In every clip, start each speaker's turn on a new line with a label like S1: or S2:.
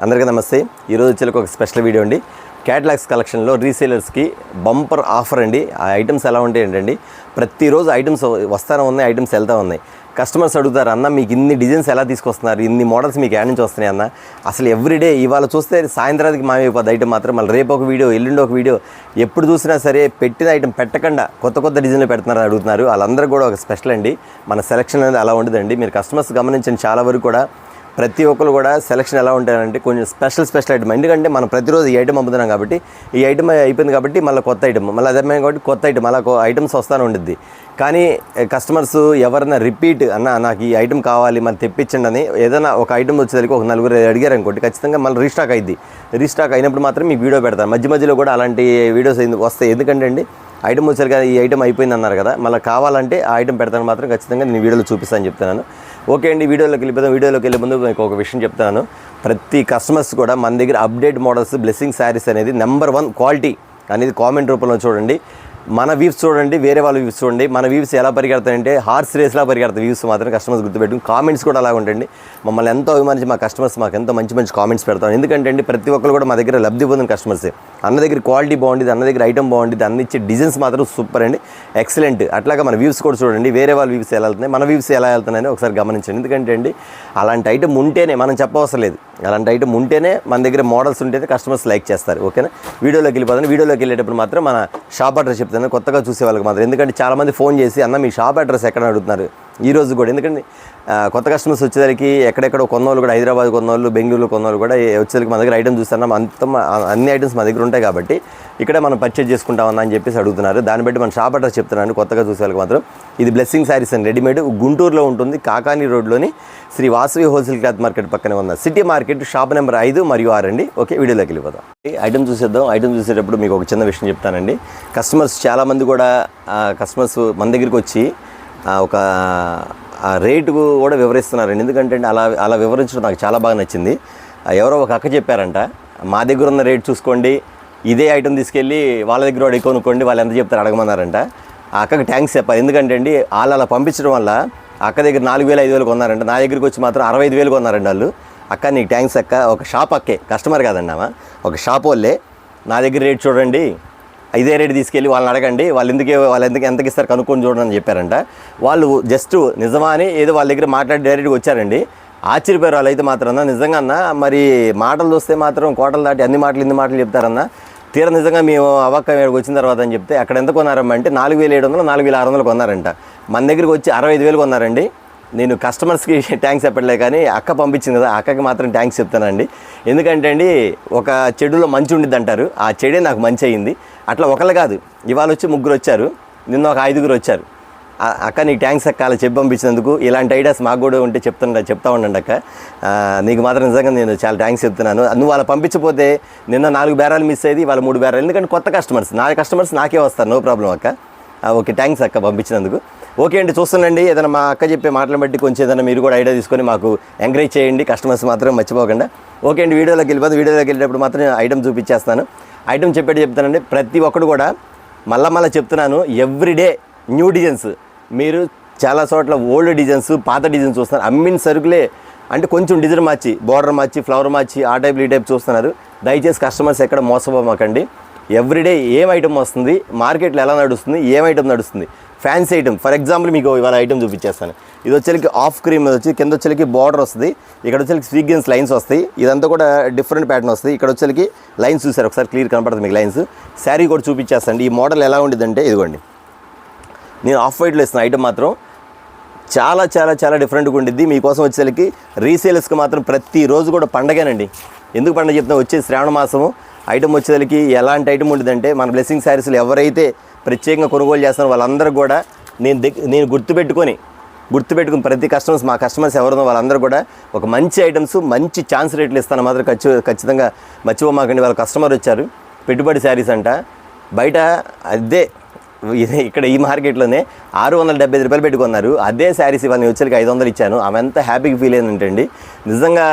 S1: అందరికీ నమస్తే. ఈరోజు వచ్చేలకు ఒక స్పెషల్ వీడియో అండి. క్యాటలాగ్స్ కలెక్షన్లో రీసేలర్స్కి బంపర్ ఆఫర్ అండి. ఆ ఐటమ్స్ ఎలా ఉంటాయి ఏంటండి, ప్రతిరోజు ఐటమ్స్ వస్తూనే ఉన్నాయి, ఐటమ్స్ వెళ్తూ ఉన్నాయి. కస్టమర్స్ అడుగుతారు, అన్న మీకు ఇన్ని డిజైన్స్ ఎలా తీసుకొస్తున్నారు, ఇన్ని మోడల్స్ మీకు యాడ్ నుంచి వస్తున్నాయి అన్న. అసలు ఎవ్రీడే ఇవాళ చూస్తే సాయంత్రానికి మామైపోద్ది ఐటమ్ మాత్రం. మళ్ళీ రేపు ఒక వీడియో, ఎల్లుండి ఒక వీడియో, ఎప్పుడు చూసినా సరే పెట్టిన ఐటమ్ పెట్టకుండా కొత్త డిజైన్లు పెడుతున్నారని అడుగుతున్నారు. వాళ్ళందరూ కూడా ఒక స్పెషల్ అండి. మన సెలక్షన్ అనేది అలా ఉండదండి. మీరు కస్టమర్స్ గమనించండి, చాలా వరకు కూడా ప్రతి ఒక్కరు కూడా సెలక్షన్ ఎలా ఉంటాయంటే కొంచెం స్పెషల్ ఐటమ్. ఎందుకంటే మనం ప్రతిరోజు ఈ ఐటమ్ అమ్ముతున్నాం కాబట్టి, ఈ ఐటమ్ అయిపోయింది కాబట్టి మళ్ళీ కొత్త ఐటమ్, మళ్ళీ అదే కాబట్టి కొత్త ఐటమ్, అలా ఐటమ్స్ వస్తూనే ఉండిద్ది. కానీ కస్టమర్స్ ఎవరైనా రిపీట్ అన్న నాకు ఈ ఐటమ్ కావాలి మరి తెప్పించండి అని ఏదైనా ఒక ఐటమ్ వచ్చేసరికి ఒక నలుగురు అడిగారు అనుకోండి, ఖచ్చితంగా మళ్ళీ రీస్టాక్ అయింది. రీస్టాక్ అయినప్పుడు మాత్రం మీకు వీడియో పెడతాను. మధ్యలో కూడా అలాంటి వీడియోస్ వస్తాయి. ఎందుకంటే అండి ఐటమ్ వచ్చారు కదా, ఈ ఐటమ్ అయిపోయింది అన్నారు కదా, మళ్ళీ కావాలంటే ఆ ఐటమ్ పెడతాను మాత్రం ఖచ్చితంగా నేను వీడియోలో చూపిస్తాను చెప్తున్నాను. ఓకే అండి, వీడియోలోకి వెళ్ళే ముందు మీకు ఒక విషయం చెప్తాను. ప్రతి కస్టమర్స్ కూడా మన దగ్గర అప్డేట్ మోడల్స్, బ్లెస్సింగ్ శారీస్ అనేది నెంబర్ 1 క్వాలిటీ అనేది కామెంట్ రూపంలో చూడండి. మన వ్యూస్ చూడండి, వేరే వాళ్ళ వ్యూస్ చూడండి. మన వ్యూస్ ఎలా పరిగెడతాయంటే హార్స్ రేస్లా పరిగెడతాయి వ్యూస్ మాత్రం. కస్టమర్స్ గుర్తుపెట్టుకుని కామెంట్స్ కూడా అలాగ ఉంటుంది. మమ్మల్ని ఎంతో అభిమానించి మా కస్టమర్స్ మాకు ఎంతో మంచి కామెంట్స్ పెడతాం. ఎందుకంటే అండి ప్రతి ఒక్కరు కూడా మా దగ్గర లబ్ధి పొందిన కస్టమర్సే. అన్న దగ్గర క్వాలిటీ బాగుంటుంది, అన్న దగ్గర ఐటమ్ బాగుంటుంది, అన్న ఇచ్చే డిజైన్స్ మాత్రం సూపర్ అండి, ఎక్సలెంట్. అట్లాగా మన వ్యూస్ కూడా చూడండి, వేరే వాళ్ళ వ్యూస్ ఎలా వెళ్తున్నాయి, మన వ్యూస్ ఎలా వెళ్తున్నాయని ఒకసారి గమనించండి. ఎందుకంటే అండి అలాంటి ఐటమ్ ఉంటేనే, మనం చెప్పవసరం లేదు, అలాంటి ఐటమ్ ఉంటేనే మన దగ్గర మోడల్స్ ఉంటేనే కస్టమర్స్ లైక్ చేస్తారు. ఓకేనా, వీడియోలోకి వెళ్ళిపోతాను. వీడియోలోకి వెళ్ళేటప్పుడు మాత్రం మన షాప్ అడ్రస్ చెప్తాను కొత్తగా చూసే వాళ్ళకి మాత్రం. ఎందుకంటే చాలామంది ఫోన్ చేసి అన్న మీ షాప్ అడ్రస్ ఎక్కడ అడుగుతున్నారు ఈరోజు కూడా. ఎందుకంటే కొత్త కస్టమర్స్ వచ్చేసరికి ఎక్కడెక్కడో కొన్నోళ్ళు కూడా, హైదరాబాద్ కొన్నోళ్ళు, బెంగళూరు కొన్నోళ్ళు కూడా వచ్చేసరికి మా దగ్గర ఐటమ్ చూస్తాను, అన్ని ఐటమ్స్ మా దగ్గర ఉంటాయి కాబట్టి ఇక్కడే మనం పర్చేజ్ చేసుకుంటామన్నా అని చెప్పేసి అడుగుతున్నారు. దాన్ని బట్టి మన షాప్ అడ్రస్ చెప్తున్నాను కొత్తగా చూసే వాళ్ళకి మాత్రం. ఇది బ్లెస్సింగ్ శారీస్ అండ్ రెడీమేడ్, గుంటూరులో ఉంటుంది, కాకాని రోడ్లోని Sri Vasavi wholesale cloth market పక్కనే ఉన్న సిటీ మార్కెట్, షాప్ నెంబర్ 5 మరియు 6 అండి. ఓకే, వీడియోలోకి వెళ్ళిపోదాం. ఐటమ్ చూసేద్దాం. ఐటమ్ చూసేటప్పుడు మీకు ఒక చిన్న విషయం చెప్తానండి. కస్టమర్స్ చాలామంది కూడా కస్టమర్స్ మన దగ్గరికి వచ్చి ఒక రేటు కూడా వివరిస్తున్నారండి. ఎందుకంటే అలా వివరించడం నాకు చాలా బాగా నచ్చింది. ఎవరో ఒక అక్క చెప్పారంట, మా దగ్గర ఉన్న రేట్ చూసుకోండి, ఇదే ఐటమ్ తీసుకెళ్ళి వాళ్ళ దగ్గర వాడు కొనుక్కోండి, వాళ్ళు ఎంత చెప్తారు అడగమన్నారంట. ఆ అక్కకి థ్యాంక్స్ చెప్పాలి. ఎందుకంటే అండి వాళ్ళు అలా పంపించడం వల్ల అక్క దగ్గర 4,000-5,000 కొన్నారంట, నా దగ్గరికి వచ్చి మాత్రం 65,000 కొన్నారండి వాళ్ళు. అక్క నీకు థ్యాంక్స్ అక్క. ఒక షాప్ అక్కే, కస్టమర్ కాదండి ఆమె, ఒక షాప్ వాళ్ళే నా దగ్గర రేట్ చూడండి, ఇదే రేటు తీసుకెళ్ళి వాళ్ళని అడగండి, వాళ్ళు ఎంతకి ఇస్తారు కనుక్కొని చూడండి అని చెప్పారంట. వాళ్ళు జస్ట్ నిజమా అని ఏదో వాళ్ళ దగ్గర మాట్లాడి డైరెక్ట్గా వచ్చారండి. ఆశ్చర్యపోయారు వాళ్ళు. అయితే మాత్రం నిజంగా అన్న మరి మాటలు చూస్తే మాత్రం కోటలు దాటి ఇన్ని మాటలు చెప్తారన్న. తీరా నిజంగా మేము అవక్క వచ్చిన తర్వాత అని చెప్తే అక్కడ ఎంత కొన్నారమ్మా అంటే 4,700, 4,600 కొన్నారంట. మన దగ్గరికి వచ్చి 65,000 కొన్నారండి. నేను కస్టమర్స్కి థ్యాంక్స్ చెప్పట్లే, కానీ అక్క పంపించింది కదా, అక్కకి మాత్రం థ్యాంక్స్ చెప్తానండి. ఎందుకంటే అండి ఒక చెడులో మంచి ఉండిద్ది అంటారు, ఆ చెడే నాకు మంచి అయింది. అట్లా ఒకళ్ళు కాదు, ఇవాళ వచ్చి 3 వచ్చారు, నిన్న ఒక 5 వచ్చారు. అక్క నీకు థ్యాంక్స్ అక్క అలా చెప్పి పంపించినందుకు. ఇలాంటి ఐడియాస్ మాకు కూడా ఉంటే చెప్తా ఉండండి అక్క, నీకు మాత్రం నిజంగా నేను చాలా థ్యాంక్స్ చెప్తున్నాను. నువ్వు వాళ్ళ పంపించకపోతే నిన్న 4 బేరాలు మిస్ అయ్యేది, వాళ్ళ 3 బేరాలు. ఎందుకంటే కొత్త కస్టమర్స్, నా కస్టమర్స్ నాకే వస్తారు, నో ప్రాబ్లం అక్క. ఓకే, థ్యాంక్స్ అక్క పంపించినందుకు. ఓకే అండి, చూస్తుండండి. ఏదైనా మా అక్క చెప్పే మాటలు బట్టి కొంచెం ఏదైనా మీరు కూడా ఐడియా తీసుకొని మాకు ఎంకరేజ్ చేయండి, కస్టమర్స్ మాత్రం మర్చిపోకుండా. ఓకే అండి, వీడియోలోకి వెళ్ళేటప్పుడు మాత్రం ఐటమ్ చూపించేస్తాను. ఐటమ్ చెప్తానండి. ప్రతి ఒక్కడు కూడా మళ్ళీ చెప్తున్నాను, ఎవ్రీడే న్యూ డిజైన్స్. మీరు చాలా చోట్ల ఓల్డ్ డిజైన్స్, పాత డిజైన్స్ చూస్తున్నారు. అమ్మిన సరుకులే అంటే కొంచెం డిజైన్ మార్చి, బార్డర్ మార్చి, ఫ్లవర్ మార్చి, ఆ టైప్ ఈ టైప్ చూస్తున్నారు. దయచేసి కస్టమర్స్ ఎక్కడ మోసపోమాకండి. ఎవ్రీడే ఏం ఐటమ్ వస్తుంది, మార్కెట్లో ఎలా నడుస్తుంది, ఏం ఐటమ్ నడుస్తుంది, ఫ్యాన్సీ ఐటమ్. ఫర్ ఎగ్జాంపుల్ మీకు ఇవాళ ఐటమ్ చూపించేస్తాను. ఇది వచ్చేకి ఆఫ్ క్రీమ్ వచ్చి కింద వచ్చేకి బార్డర్ వస్తుంది, ఇక్కడ వచ్చేకి సీక్వెన్స్ లైన్స్ వస్తాయి. ఇదంతా కూడా డిఫరెంట్ ప్యాటర్న్ వస్తుంది. ఇక్కడ వచ్చేకి లైన్స్ చూసారు, ఒకసారి క్లియర్ కనపడుతుంది మీకు లైన్స్. శారీ కూడా చూపించేస్తాను. ఈ మోడల్ ఎలా ఉండిద్దంటే ఇదిగోండి, నేను ఆఫ్ వైట్లో ఇస్తున్నాను. ఐటమ్ మాత్రం చాలా డిఫరెంట్గా ఉండిద్ది. మీకోసం వచ్చేసరికి రీసేల్స్కి మాత్రం ప్రతిరోజు కూడా పండగేనండి. ఎందుకు పండుగ చెప్తున్నా, వచ్చే శ్రావణ మాసము ఐటమ్ వచ్చేసరికి ఎలాంటి ఐటమ్ ఉంటుందంటే మన బ్లెస్సింగ్ శారీస్లో ఎవరైతే ప్రత్యేకంగా కొనుగోలు చేస్తారో వాళ్ళందరూ కూడా నేను గుర్తుపెట్టుకొని ప్రతి కస్టమర్స్, మా కస్టమర్స్ ఎవరున్నో వాళ్ళందరూ కూడా ఒక మంచి ఐటమ్స్, మంచి ఛాన్స్ రేట్లు ఇస్తాను మాత్రం ఖచ్చితంగా మర్చిపోమాకండి. వాళ్ళ కస్టమర్ వచ్చారు, పెట్టుబడి శారీస్ అంట, బయట అదే ఇక్కడ ఈ మార్కెట్లోనే 675 రూపాయలు పెట్టుకున్నారు. అదే శారీస్ ఇవాళ వచ్చేకి 500 ఇచ్చాను. ఆమె ఎంత హ్యాపీగా ఫీల్ అయిందంటండి. నిజంగా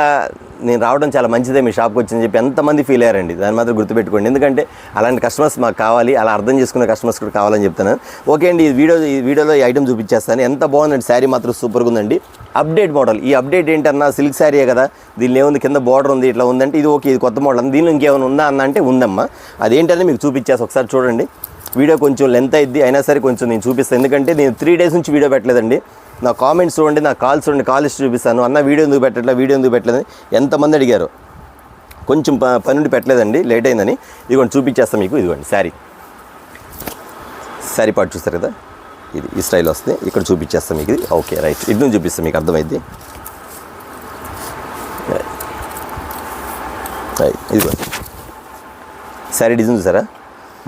S1: నేను రావడం చాలా మంచిదే మీ షాప్కి వచ్చిందని చెప్పి ఎంతమంది ఫీల్ అయ్యారండి. దాన్ని మాత్రం గుర్తుపెట్టుకోండి. ఎందుకంటే అలాంటి కస్టమర్స్ మాకు కావాలి, అలా అర్థం చేసుకునే కస్టమర్స్ కూడా కావాలని చెప్తాను. ఓకే అండి, ఈ వీడియోలో ఈ ఐటమ్ చూపించేస్తాను. ఎంత బాగుందండి, శారీ మాత్రం సూపర్గా ఉందండి. Update model. ఈ అప్డేట్ ఏంటన్నా, సిల్క్ శారీయే కదా, దీనిలో ఏముంది, కింద బార్డర్ ఉంది, ఇట్లా ఉందంటే ఇది ఓకే, ఇది కొత్త మోడల్. దీనిలో ఇంకేమైనా ఉందా అన్న అంటే ఉందమ్మా. అదేంటని మీకు చూపించేసి ఒకసారి చూడండి. వీడియో కొంచెం లెంత్ అయింది, అయినా సరే కొంచెం నేను చూపిస్తాను. ఎందుకంటే నేను 3 days నుంచి వీడియో పెట్టలేదండి. నా కామెంట్స్ చూడండి, నా కాల్స్ చూడండి, కాల్ లిస్ట్ చూపిస్తాను. అన్న వీడియో ఎందుకు పెట్టలేదని ఎంతమంది అడిగారు. కొంచెం పని నుండి పెట్టలేదండి, లేట్ అయిందని. ఇదిగోండి చూపించేస్తాను మీకు. ఇదిగోండి శారీ పార్ట్ చూస్తారు కదా, ఇది ఈ స్టైల్ వస్తుంది. ఇక్కడ చూపించేస్తాను మీకు. ఇది ఓకే రైట్, ఇది నుంచి చూపిస్తాను మీకు అర్థమైంది. ఇదిగోండి శారీ డిజైన్ చూసారా,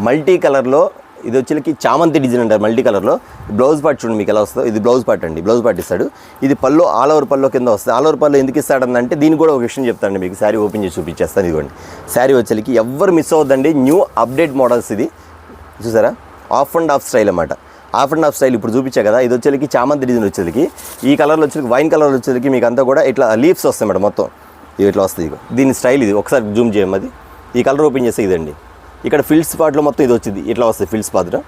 S1: మల్టీ కలర్లో. ఇది వచ్చేకి చామంతి డిజైన్ అంటారు మల్టీ కలర్లో. బ్లౌజ్ పార్ట్ చూడండి మీకు ఎలా వస్తుందో. ఇది బ్లౌజ్ పార్ట్ అండి, బ్లౌజ్ పార్ట్ ఇస్తాడు. ఇది పళ్ళు ఆల్ ఓవర్ పళ్ళు కింద వస్తుంది. ఆల్ ఓవర్ పళ్ళు ఎందుకు ఇస్తాడంటే దీన్ని కూడా ఒక విషయం చెప్తాను మీకు. శారీ ఓపెన్ చేసి చూపించేస్తాను. ఇదిగోండి శారీ వచ్చేకి ఎవ్వరు మిస్ అవ్వద్దండి. New update models. ఇది చూసారా, ఆఫ్ అండ్ ఆఫ్ స్టైల్ అన్నమాట. ఆఫ్ అండ్ ఆఫ్ స్టైల్ ఇప్పుడు చూపించా కదా. ఇది వచ్చేకి చామంతి డిజైన్ వచ్చేకి, ఈ కలర్లో వచ్చేకి వైన్ కలర్ వచ్చేకి మీకు అంతా కూడా ఇట్లా లీవ్స్ వస్తాయి మేడం. మొత్తం ఇవి ఇట్లా వస్తుంది. దీని స్టైల్ ఇది. ఒకసారి జూమ్ చేయము. అది ఈ కలర్ ఓపెన్ చేస్తే ఇదండి. ఇక్కడ ఫిల్స్ పార్ట్లో మొత్తం ఇది వచ్చింది, ఇట్లా వస్తుంది ఫిల్స్ పాత్ర.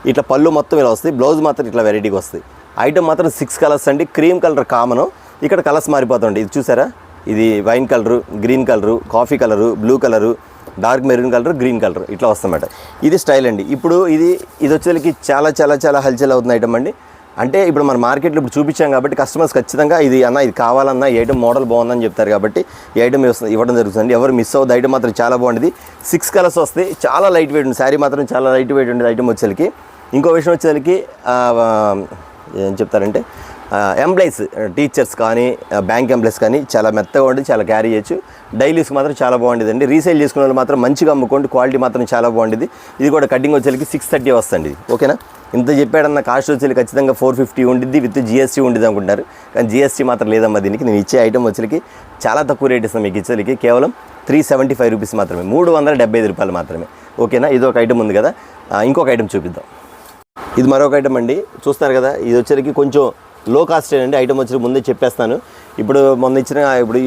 S1: ఇట్లా పళ్ళు మొత్తం ఇలా వస్తుంది. బ్లౌజ్ మాత్రం ఇట్లా వెరైటీగా వస్తుంది. ఐటమ్ మాత్రం 6 కలర్స్ అండి. క్రీమ్ కలర్ కామను, ఇక్కడ కలర్స్ మారిపోతుంది. ఇది చూసారా, ఇది wine colour, green colour, coffee colour, blue colour, dark maroon colour, green colour ఇట్లా వస్తుందన్నమాట. ఇది స్టైల్ అండి. ఇప్పుడు ఇది వచ్చేసరికి చాలా చాలా చాలా హల్చల్ అవుతుంది ఐటమ్ అండి. అంటే ఇప్పుడు మన మార్కెట్లో ఇప్పుడు చూపించాం కాబట్టి కస్టమర్స్ ఖచ్చితంగా ఇది అన్న ఇది కావాలన్నా, ఈ ఐటమ్ మోడల్ బాగుందని చెప్తారు కాబట్టి ఈ ఐటమ్ ఇవ్వడం జరుగుతుంది. ఎవరు మిస్ అవ్వదు. ఐటమ్ మాత్రం చాలా బాగుంటుంది. 6 కలర్స్ వస్తాయి. చాలా లైట్ వెయిట్ ఉంది. శారీ మాత్రం చాలా లైట్ వెయిట్ ఉండేది ఐటమ్ వచ్చేసరికి. ఇంకో విషయం వచ్చేసరికి ఏం చెప్తారంటే ఎంప్లాయీస్, టీచర్స్ కానీ బ్యాంక్ ఎంప్లాయీస్ కానీ చాలా మెత్తగా ఉంటుంది, చాలా క్యారీ చేయొచ్చు. డైలీస్కి మాత్రం చాలా బాగుంటుందండి. రీసేల్ చేసుకునే వాళ్ళు మాత్రం మంచిగా అమ్ముకోండి. క్వాలిటీ మాత్రం చాలా బాగుంటుంది. ఇది కూడా కటింగ్ వచ్చేసరికి 630 వస్తుంది. ఇది ఓకేనా. ఇంత చెప్పాడన్న కాస్ట్ వచ్చేసరికి ఖచ్చితంగా 450 ఉండిద్ది, విత్ GST ఉండిద్ది అనుకుంటారు. కానీ GST మాత్రం లేదమ్మా దీనికి. నేను ఇచ్చే ఐటమ్ వచ్చేసరికి చాలా తక్కువ రేట్ ఇస్తాను మీకు. ఇచ్చేసరికి కేవలం 375 రూపీస్ మాత్రమే, 375 రూపాయలు మాత్రమే. ఓకేనా. ఇది ఒక ఐటమ్ ఉంది కదా. ఇంకొక ఐటమ్ చూపిద్దాం. ఇది మరొక ఐటమ్ అండి. చూస్తారు కదా, ఇది వచ్చేసరికి కొంచెం లో కాస్ట్ అండి. ఐటమ్ వచ్చి ముందే చెప్పేస్తాను. ఇప్పుడు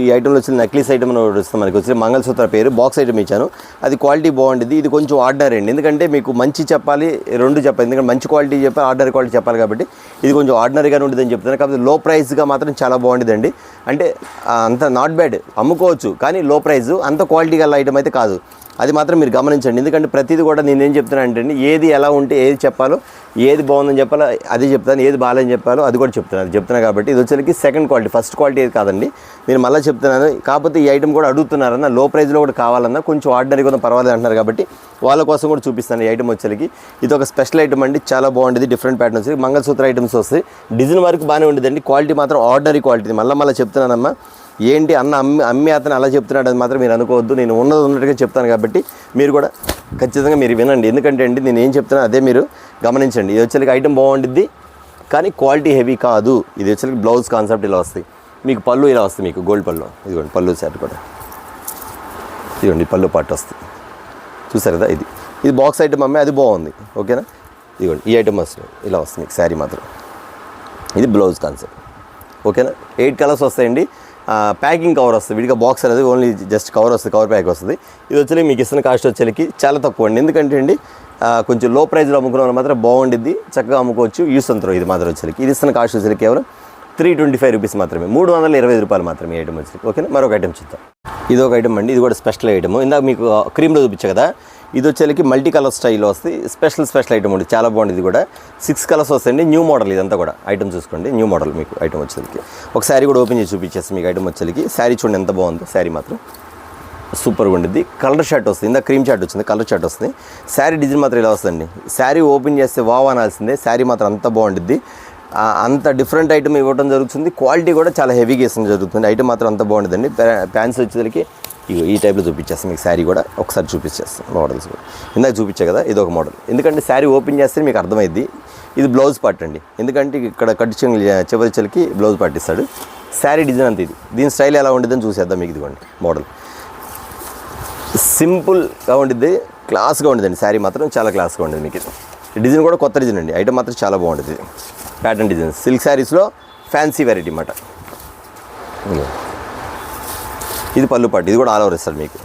S1: ఈ ఐటెంలో వచ్చిన నెక్లెస్ ఐటమ్ వస్తుంది మనకి. వచ్చి మంగళసూత్ర పేరు బాక్స్ ఐటమ్ ఇచ్చాను. అది క్వాలిటీ బాగుంటుంది. ఇది కొంచెం ఆర్డినరీ అండి. ఎందుకంటే మీకు మంచి చెప్పాలి, రెండు చెప్పాలి. ఎందుకంటే మంచి క్వాలిటీ చెప్పాలి, ఆర్డినరీ క్వాలిటీ చెప్పాలి కాబట్టి ఇది కొంచెం ఆర్డినరీగానే ఉంటుంది అని చెప్తాను. కాకపోతే లో ప్రైస్గా మాత్రం చాలా బాగుంటుందండి. అంటే అంత నాట్ బ్యాడ్, అమ్ముకోవచ్చు. కానీ లో ప్రైస్, అంత క్వాలిటీ గల ఐటమ్ అయితే కాదు. అది మాత్రం మీరు గమనించండి. ఎందుకంటే ప్రతిదీ కూడా నేనేం చెప్తున్నా అంటే ఏది ఎలా ఉంటే ఏది చెప్పాలో, ఏది బాగుందని చెప్పాలో అది చెప్తాను, ఏది బాగాలని చెప్పాలో అది కూడా చెప్తున్నా కాబట్టి ఇది వచ్చేసరికి సెకండ్ క్వాలిటీ, ఫస్ట్ క్వాలిటీ ఏది కాదండి. నేను మళ్ళీ చెప్తున్నాను. కాకపోతే ఈ ఐటమ్ కూడా అడుగుతున్నారన్న, లో ప్రైస్లో కూడా కావాలన్నా, కొంచెం ఆర్డినరీ కూడా పర్వాలేదు అంటున్నారు కాబట్టి వాళ్ళ కోసం కూడా చూపిస్తాను. ఈ ఐటమ్ వచ్చేసరికి ఇది ఒక స్పెషల్ ఐటమ్ అండి. చాలా బాగుంటుంది. డిఫరెంట్ ప్యాటర్న్ వచ్చి మంగళసూత్ర ఐటమ్స్ వస్తాయి. డిజైన్ వరకు బాగానే ఉంటుందండి. క్వాలిటీ మాత్రం ఆర్డినరీ క్వాలిటీ. మళ్ళీ చెప్తున్నానమ్మా, ఏంటి అన్న అమ్మి అతను అలా చెప్తున్నాడు అది మాత్రం మీరు అనుకోవద్దు. నేను ఉన్నట్టుగా చెప్తాను కాబట్టి మీరు కూడా ఖచ్చితంగా మీరు వినండి. ఎందుకంటే అండి నేను ఏం చెప్తున్నా అదే మీరు గమనించండి. ఇది వచ్చేసరికి ఐటమ్ బాగుంటుంది కానీ క్వాలిటీ హెవీ కాదు. ఇది వచ్చేసరికి బ్లౌజ్ కాన్సెప్ట్ ఇలా వస్తాయి. మీకు పళ్ళు ఇలా వస్తుంది, మీకు గోల్డ్ పళ్ళు. ఇదిగోండి పళ్ళు సెట్ కూడా, ఇదిగోండి పళ్ళు పాటు వస్తుంది. చూసారు కదా, ఇది బాక్స్ ఐటమ్ అమ్మే, అది బాగుంది. ఓకేనా. ఇదిగోండి ఈ ఐటమ్ వస్తుంది, ఇలా వస్తుంది మీకు శారీ మాత్రం. ఇది బ్లౌజ్ కాన్సెప్ట్. ఓకేనా. 8 కలర్స్ వస్తాయండి. ప్యాకింగ్ కవర్ వస్తుంది. విడిగా బాక్స్ అనేది ఓన్లీ జస్ట్ కవర్ వస్తుంది, కవర్ ప్యాక్ వస్తుంది. ఇది వచ్చి మీకు ఇస్తున్న కాస్ట్ వచ్చేకి చాలా తక్కువ అండి. ఎందుకంటే అండి కొంచెం లో ప్రైస్లో అమ్ముకున్న వాళ్ళు మాత్రం బాగుండిద్ది, చక్కగా అమ్ముకోవచ్చు. యూస్ అంతరం ఇది మాత్రం వచ్చేకి. ఇది ఇస్తున్న కాస్ట్ వచ్చేకి కేవలం 325 రూపీస్ మాత్రమే, 325 రూపాయలు మాత్రమే ఈ ఐటమ్ వచ్చేకి. ఓకేనా. మరొక ఐటమ్ చూద్దాం. ఇది ఒక ఐటమ్ అండి. ఇది కూడా స్పెషల్ ఐటమ్. ఇందాక మీకు క్రీమ్లో చూపించా కదా, ఇది వచ్చేకి మల్టీ కలర్ స్టైల్లో వస్తుంది. స్పెషల్ ఐటమ్ ఉంది, చాలా బాగుంది. ఇది కూడా 6 కలర్స్ వస్తాయండి. న్యూ మోడల్ ఇదంతా కూడా. ఐటమ్ చూసుకోండి, న్యూ మోడల్ మీకు ఐటమ్ వచ్చేకి. ఒక శారీ కూడా ఓపెన్ చేసి చూపించేస్తాను మీకు ఐటమ్ వచ్చేకి. శారీ చూడండి ఎంత బాగుందో. శారీ మాత్రం సూపర్గా ఉండిద్ది. కలర్ షర్ట్ వస్తుంది. ఇందా క్రీమ్ షర్ట్ వచ్చింది, కలర్ షర్ట్ వస్తుంది. శారీ డిజైన్ మాత్రం ఇలా వస్తుంది. శారీ ఓపెన్ చేస్తే వావ్ అనాల్సిందే. శారీ మాత్రం అంత బాగుండిద్ది. అంత డిఫరెంట్ ఐటమ్ ఇవ్వడం జరుగుతుంది. క్వాలిటీ కూడా చాలా హెవీగా ఇవ్వడం జరుగుతుంది. ఐటమ్ మాత్రం అంత బాగుంటుందండి. ప్యాంట్స్ వచ్చేసరికి ఈ టైప్లో చూపించేస్తాను మీకు. శారీ కూడా ఒకసారి చూపించేస్తాను. మోడల్స్ కూడా ఇందాక చూపించా కదా, ఇది ఒక మోడల్. ఎందుకంటే శారీ ఓపెన్ చేస్తే మీకు అర్థమైద్ది. ఇది బ్లౌజ్ పార్ట్ అండి. ఎందుకంటే ఇక్కడ కట్ చివరి చలికి బ్లౌజ్ పార్ట్ ఇస్తాడు. శారీ డిజైన్ అంత ఇది. దీని స్టైల్ ఎలా ఉంటుందని చూసేద్దాం మీకు. ఇదిగోండి మోడల్ సింపుల్గా ఉండిద్ది, క్లాస్గా ఉంటుందండి. శారీ మాత్రం చాలా క్లాస్గా ఉంటుంది మీకు. ఇది డిజైన్ కూడా కొత్త డిజైన్ అండి. ఐటమ్ మాత్రం చాలా బాగుంటుంది. ప్యాటర్న్ డిజైన్ సిల్క్ శారీస్లో ఫ్యాన్సీ వెరైటీ అన్నమాట. ఇది పళ్ళు పాటు, ఇది కూడా ఆల్ ఓవర్ ఇస్తారు మీకు.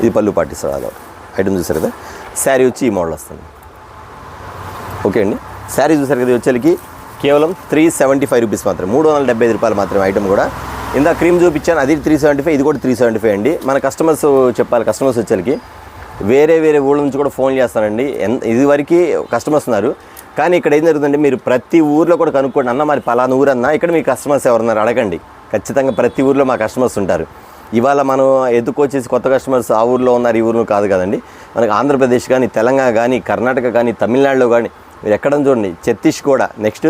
S1: ఇది పళ్ళు పాటు ఇస్తారు ఆల్ ఓవర్. ఐటమ్ చూసారు కదా. శారీ వచ్చి ఈ మోడల్ వస్తుంది. ఓకే అండి. శారీ చూసారు కదా. వచ్చేకి కేవలం 375 రూపీస్ మాత్రం, 375 రూపాయలు మాత్రమే. ఐటమ్ కూడా ఇందా క్రీమ్ చూపించాను, అది 375, ఇది కూడా 375 అండి. మన కస్టమర్స్ చెప్పాలి. కస్టమర్స్ వచ్చేకి వేరే ఊళ్ళ నుంచి కూడా ఫోన్ చేస్తానండి. ఇదివరకు కస్టమర్స్ ఉన్నారు, కానీ ఇక్కడ ఏం జరుగుతుందంటే మీరు ప్రతి ఊర్లో కూడా కనుక్కోండి. అన్న మరి పలానా ఊరు అన్న, ఇక్కడ మీ కస్టమర్స్ ఎవరున్నారు అడగండి. ఖచ్చితంగా ప్రతి ఊర్లో మా కస్టమర్స్ ఉంటారు. ఇవాళ మనం ఎదుకొచ్చేసి కొత్త కస్టమర్స్ ఆ ఊర్లో ఉన్నారు, ఈ ఊరిలో కాదు కదండి. మనకు ఆంధ్రప్రదేశ్ కానీ, తెలంగాణ కానీ, కర్ణాటక కానీ, తమిళనాడులో కానీ మీరు ఎక్కడ చూడండి. ఛత్తీస్గఢ, నెక్స్ట్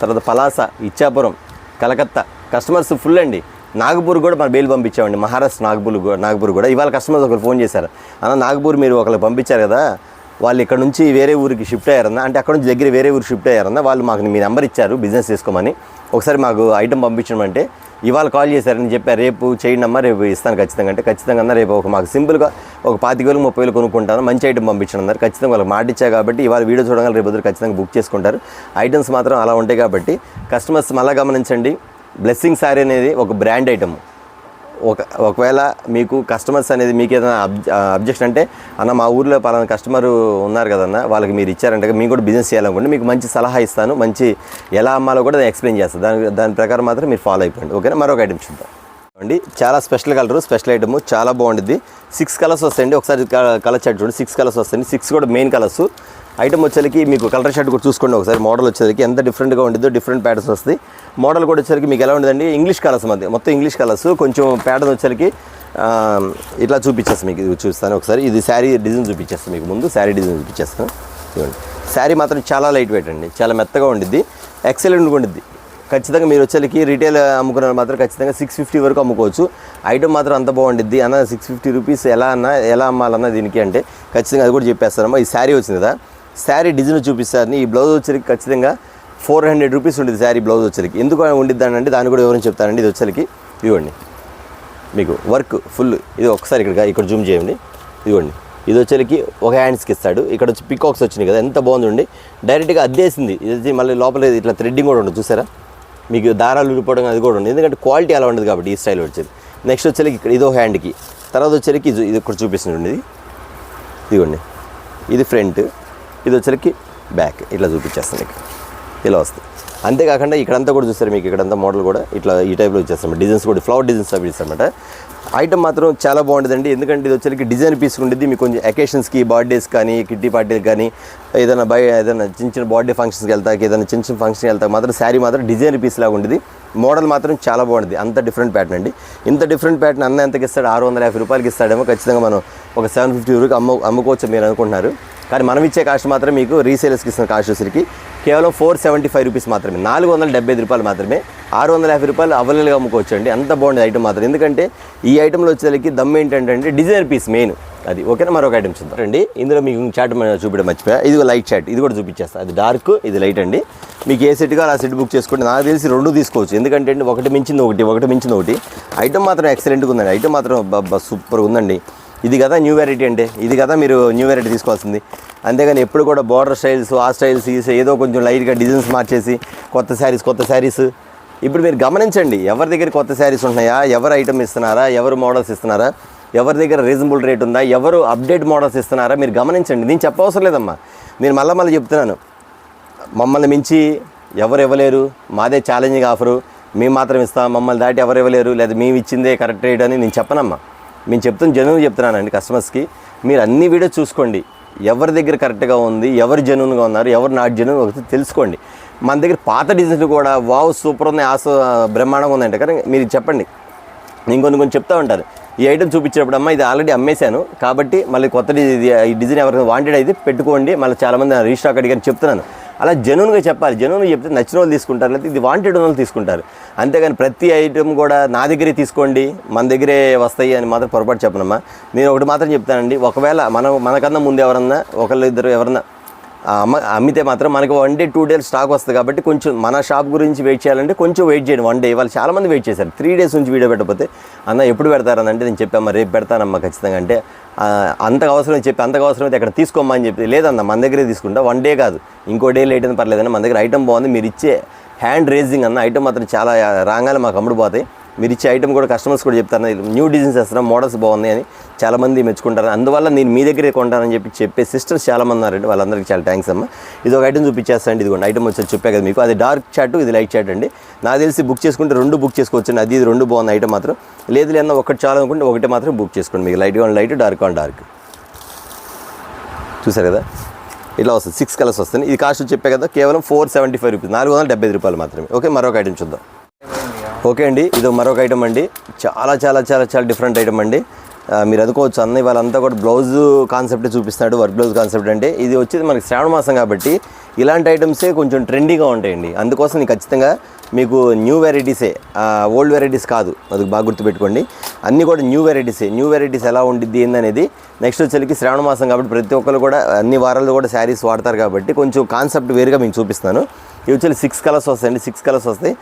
S1: తర్వాత పలాస, ఇచ్చాపురం, కలకత్తా కస్టమర్స్ ఫుల్ అండి. నాగపూర్ కూడా మన బేలు పంపించామండి. మహారాష్ట్ర నాగపూర్ కూడా ఇవాళ కస్టమర్స్ ఒకరు ఫోన్ చేశారు, అన్న నాగపూర్ మీరు ఒకరికి పంపించారు కదా, వాళ్ళు ఇక్కడ నుంచి వేరే ఊరికి షిఫ్ట్ అయ్యారన్నా, అంటే అక్కడ నుంచి దగ్గర వేరే ఊరికి షిఫ్ట్ అయ్యారన్నా, వాళ్ళు మాకు మీ నెంబర్ ఇచ్చారు బిజినెస్ చేసుకోమని, ఒకసారి మాకు ఐటమ్ పంపించమంటే ఇవాళ కాల్ చేశారని చెప్పారు. రేపు చేయండి అమ్మా, రేపు ఇస్తాను ఖచ్చితంగా అంటే, ఖచ్చితంగా అన్న రేపు మాకు సింపుల్గా 25,000 30,000 కొనుక్కుంటాను, మంచి ఐటమ్ పంపించండి అన్నారు. ఖచ్చితంగా వాళ్ళకి మాట ఇచ్చా కాబట్టి ఇవాళ వీడియో చూడగానే రేపు వద్దు ఖచ్చితంగా బుక్ చేసుకుంటారు. ఐటమ్స్ మాత్రం అలా ఉంటాయి కాబట్టి కస్టమర్స్ మళ్ళీ గమనించండి. బ్లెస్సింగ్ శారీ అనేది ఒక బ్రాండ్ ఐటమ్. ఒకవేళ మీకు కస్టమర్స్ అనేది మీకు ఏదైనా అబ్జెక్షన్ అంటే, అన్న మా ఊర్లో పలానా కస్టమర్ ఉన్నారు కదన్న, వాళ్ళకి మీరు ఇచ్చారంటే మీకు కూడా బిజినెస్ చేయాలనుకుంటే మీకు మంచి సలహా ఇస్తాను, మంచి ఎలా అమ్మాలో కూడా నేను ఎక్స్ప్లెయిన్ చేస్తాను. దాని ప్రకారం మాత్రం మీరు ఫాలో అయిపోండి. ఓకేనా. మరొక ఐటమ్ చూద్దాం అండి. చాలా స్పెషల్ కలర్, స్పెషల్ ఐటమ్, చాలా బాగుంటుంది. 6 కలర్స్ వస్తాయండి. ఒకసారి కలర్ చార్ట్ చూడండి. 6 కలర్స్ వస్తాయండి. 6 కూడా మెయిన్ కలర్స్. ఐటమ్ వచ్చేసరికి మీకు కలర్ షర్ట్ కూడా చూసుకోండి ఒకసారి. మోడల్ వచ్చేసరికి ఎంత డిఫరెంట్గా ఉంటుందో, డిఫరెంట్ ప్యాటర్న్స్ వస్తాయి. మోడల్ కూడా వచ్చేసరికి మీకు ఎలా ఉంటుందండి, ఇంగ్లీష్ కలర్స్ మధ్య మొత్తం ఇంగ్లీష్ కలర్స్. కొంచెం ప్యాటర్న్ వచ్చేసరికి ఇట్లా చూపించేస్తాను మీకు. ఇది చూస్తాను ఒకసారి. ఇది శారీ డిజైన్ చూపించేస్తాను మీకు. ముందు శారీ డిజైన్ చూపించేస్తాను. చూడండి. శారీ మాత్రం చాలా లైట్ వెయిట్ అండి, చాలా మెత్తగా ఉండిద్ది, ఎక్సలెంట్గా ఉండిద్ది. ఖచ్చితంగా మీరు వచ్చేకి రీటైల్ అమ్ముకున్న మాత్రం ఖచ్చితంగా 650 వరకు అమ్ముకోవచ్చు. ఐటమ్ మాత్రం అంత బాగుండిద్ది. అన్న 650 రూపీస్ ఎలా అమ్మాలన్నా దీనికి అంటే ఖచ్చితంగా అది కూడా చెప్పేస్తారమ్మా. ఈ శారీ వచ్చింది కదా, శారీ డిజైన్ చూపిస్తారని. ఈ బ్లౌజ్ వచ్చరికి ఖచ్చితంగా 400 రూపీస్ ఉండేది శారీ బ్లౌజ్ వచ్చరికి. ఎందుకు ఉండిద్దానంటే దాన్ని కూడా వివరం చెప్తానండి. ఇది వచ్చరికి ఇవ్వండి మీకు వర్క్ ఫుల్. ఇది ఒకసారి ఇక్కడ జూమ్ చేయండి. ఇవ్వండి. ఇది వచ్చరికి ఒక హ్యాండ్స్కి ఇస్తాడు. ఇక్కడ వచ్చి పికాక్స్ వచ్చినాయి కదా, ఎంత బాగుందండి. డైరెక్ట్గా అద్దేసింది. ఇది మళ్ళీ లోపల ఇట్లా థ్రెడ్డింగ్ కూడా ఉండదు చూసారా. మీకు దారాలు ఊడిపోవడం అది కూడా ఉంది, ఎందుకంటే క్వాలిటీ అలా ఉండదు కాబట్టి ఈ స్టైల్ వచ్చేది. నెక్స్ట్ వచ్చరికి ఇక్కడ ఇదో హ్యాండ్కి, తర్వాత వచ్చరికి ఇది ఇక్కడ చూపిస్తుంది. ఇదిగోండి. ఇది ఫ్రంట్, ఇది వచ్చరికి బ్యాక్. ఇట్లా చూపించేస్తాను మీకు. ఇలా వస్తుంది. అంతేకాకుండా ఇక్కడంతా కూడా చూస్తారు మీకు. ఇక్కడంతా మోడల్ కూడా ఇట్లా ఈ టైప్లో వచ్చేస్తాం. డిజైన్స్ కూడా ఫ్లవర్ డిజైన్స్ అవి ఇస్తారన్నమాట. ఐటమ్ మాత్రం చాలా బాగుంటుందండి. ఎందుకంటే ఇది వచ్చరికి డిజైన్ పీస్ ఉండేది. మీకు కొంచెం అకేషన్స్కి, బర్త్డేస్ కానీ, కిట్టి పార్టీలు కానీ, ఏదైనా ఏదైనా చిన్న బర్త్డే ఫంక్షన్స్కి వెళ్తాకి, ఏదైనా చిన్న ఫంక్షన్కి వెళ్తాక మాత్రం శారీ మాత్రం డిజైన్ పీస్ లాగా ఉండేది. మోడల్ మాత్రం చాలా బాగుంటుంది. అంత డిఫరెంట్ ప్యాటర్న్ అండి. ఇంత డిఫరెంట్ ప్యాటర్న్ అన్న ఎంతకి ఇస్తాడు, 650 రూపాయలకి ఇస్తాడేమో. ఖచ్చితంగా మనం ఒక 750 వరకు అమ్ముకోవచ్చు మీరు అనుకుంటున్నారు. కానీ మనం ఇచ్చే కాస్ట్ మాత్రం మీకు రీసేలర్స్కి ఇస్తున్న కాస్ట్ వచ్చరికి కేవలం 475 రూపీస్ మాత్రమే, 475 రూపాయలు మాత్రమే. 650 రూపాయలు అవైలబుల్గా అమ్ముకోవచ్చు అండి. అంత బాగుంది ఐటమ్ మాత్రం. ఎందుకంటే ఈ ఐటెంలో వచ్చేసరికి దమ్ ఏంటంటే డిజైనర్ పీస్ మెయిన్ అది. ఓకేనా. మరొక ఐటమ్ చూద్దాం అండి. ఇందులో మీకు చాట్ చూపించడం మర్చిపోయా. ఇది లైట్ చాట్, ఇది కూడా చూపించేస్తాను. అది డార్క్, ఇది లైట్ అండి. మీకు ఏ సెట్గా ఆ సెట్ బుక్ చేసుకోండి. నాకు తెలిసి 2 తీసుకోవచ్చు. ఎందుకంటే ఒకటి మించింది ఒకటి. ఐటమ్ మాత్రం ఎక్సలెంట్గా ఉందండి. ఐటమ్ మాత్రం సూపర్గా ఉందండి. ఇది కదా న్యూ వెరైటీ అంటే, ఇది కదా మీరు న్యూ వెరైటీ తీసుకోవాల్సింది. అంతేగాని ఎప్పుడు కూడా బార్డర్ స్టైల్స్, ఆ స్టైల్స్ ఏదో కొంచెం లైట్గా డిజైన్స్ మార్చేసి కొత్త శారీస్. ఇప్పుడు మీరు గమనించండి, ఎవరి దగ్గర కొత్త శారీస్ ఉంటున్నాయా, ఎవరు ఐటమ్ ఇస్తున్నారా, ఎవరు మోడల్స్ ఇస్తున్నారా, ఎవరి దగ్గర రీజనబుల్ రేట్ ఉందా, ఎవరు అప్డేట్ మోడల్స్ ఇస్తున్నారా మీరు గమనించండి. నేను చెప్పవసరం లేదమ్మా, నేను మళ్ళీ చెప్తున్నాను. మమ్మల్ని మించి ఎవరు ఇవ్వలేరు, మాదే ఛాలెంజింగ్ ఆఫరు, మేము మాత్రం ఇస్తాం, మమ్మల్ని దాటి ఎవరు ఇవ్వలేరు, లేదా మేము ఇచ్చిందే కరెక్ట్ రేట్ అని నేను చెప్పనమ్మా. నేను చెప్తున్నానండి కస్టమర్స్కి. మీరు అన్ని వీడియో చూసుకోండి, ఎవరి దగ్గర కరెక్ట్గా ఉంది, ఎవరు జెన్యూన్గా ఉన్నారు, ఎవరు నాట్ జెన్యూన్ ఒకటి తెలుసుకోండి. మన దగ్గర పాత డిజైన్లు కూడా వావ్ సూపర్ ఉన్నాయి, బ్రహ్మాండంగా ఉందంటే కానీ మీరు చెప్పండి. నేను కొన్ని చెప్తా ఉంటాను. ఈ ఐటమ్ చూపించేటప్పుడు అమ్మ ఇది ఆల్రెడీ అమ్మేశాను కాబట్టి మళ్ళీ కొత్త ఈ డిజైన్ ఎవరైనా వాంటెడ్ అయితే పెట్టుకోండి, మళ్ళీ చాలామంది రీస్టాక్ అడిగారు చెప్తున్నాను. అలా జెన్యూన్గా చెప్పాలి. జెన్యూన్గా చెప్తే నచ్చిన వాళ్ళు తీసుకుంటారు, లేకపోతే ఇది వాంటెడ్ వాళ్ళు తీసుకుంటారు. అంతేగాని ప్రతి ఐటమ్ కూడా నా దగ్గరే తీసుకోండి, మన దగ్గరే వస్తాయి అని మాత్రం పొరపాటు చెప్పనమ్మా. నేను ఒకటి మాత్రం చెప్తానండి, ఒకవేళ మనకన్నా ముందు ఎవరన్నా ఒకళ్ళిద్దరు ఎవరన్నా అమ్మితే మాత్రం మనకి 1 డే 2 డేస్ స్టాక్ వస్తుంది కాబట్టి కొంచెం మన షాప్ గురించి వెయిట్ చేయాలంటే కొంచెం వెయిట్ చేయండి 1 డే. వాళ్ళు చాలామంది వెయిట్ చేశారు 3 డేస్ నుంచి వీడియో పెట్టకపోతే. అన్న ఎప్పుడు పెడతారని అంటే నేను చెప్పామ్మా రేపు పెడతానమ్మా ఖచ్చితంగా. అంటే అంతకు అవసరం చెప్పి అంతకు అవసరం అయితే అక్కడ తీసుకోమ్మా అని చెప్పి, లేదన్న మన దగ్గరే తీసుకుంటా 1 డే కాదు ఇంకో డే లేట్ అయినా పర్లేదన్న, మన దగ్గర ఐటమ్ బాగుంది, మీరు ఇచ్చే హ్యాండ్ రేజింగ్ అన్న ఐటమ్ మాత్రం చాలా రాగానే మాకు అమ్ముడు పోతాయి, మీరు ఇచ్చే ఐటమ్ కూడా కస్టమర్స్ కూడా చెప్తారు న్యూ డిజైన్స్ వేస్తున్నాం, మోడల్స్ బాగున్నాయి అని చాలామంది మెచ్చుకుంటారు. అందువల్ల నేను మీ దగ్గరే కొంటానని చెప్పే సిస్టర్స్ చాలామంది ఉన్నారండి, వాళ్ళందరికీ చాలా థ్యాంక్స్ అమ్మ. ఇది ఒక ఐటమ్ చూపించేస్తాండి, ఇదిగోండి ఐటమ్ వచ్చి చెప్పే కదా మీకు, అది డార్క్ చాట్ ఇది లైట్ చాట్ అండి. నాకు తెలిసి బుక్ చేసుకుంటే 2 బుక్ చేసుకోవచ్చండి, అది ఇది 2 బాగుంది ఐటమ్ మాత్రం. లేదు లేదన్నా ఒకటి చాలు అనుకుంటే ఒకటి మాత్రం బుక్ చేసుకోండి, మీకు లైట్ కావాలి లైట్, డార్క్ కావాలి డార్క్. చూసారు కదా ఇట్లా వస్తుంది, 6 కలర్స్ వస్తుంది. ఇది కాస్ట్ చెప్పే కదా కేవలం 475 రూపీస్, 475 రూపాయలు మాత్రమే. ఓకే, మరొక ఐటమ్ చూద్దాం. ఓకే అండి, ఇది మరొక ఐటమ్ అండి, చాలా చాలా చాలా చాలా డిఫరెంట్ ఐటమ్ అండి. మీరు అనుకోవచ్చు అన్నయ్య వాళ్ళంతా కూడా బ్లౌజ్ కాన్సెప్టే చూపిస్తున్నాడు, వర్క్ బ్లౌజ్ కాన్సెప్ట్ అంటే. ఇది వచ్చేది మనకి శ్రావణ మాసం కాబట్టి ఇలాంటి ఐటమ్సే కొంచెం ట్రెండీగా ఉంటాయండి. అందుకోసం నేను ఖచ్చితంగా మీకు న్యూ వెరైటీసే, ఓల్డ్ వెరైటీస్ కాదు, అది బాగా గుర్తుపెట్టుకోండి. అన్నీ కూడా న్యూ వెరైటీస్ ఎలా ఉండిద్ది ఏందనేది. నెక్స్ట్ వచ్చేసరికి శ్రావణ మాసం కాబట్టి ప్రతి ఒక్కరు కూడా అన్ని వారాల్లో కూడా శారీస్ వాడతారు కాబట్టి కొంచెం కాన్సెప్ట్ వేరుగా మీకు చూపిస్తాను. ఇవి వచ్చి 6 కలర్స్ వస్తాయండి, 6 కలర్స్ వస్తాయి.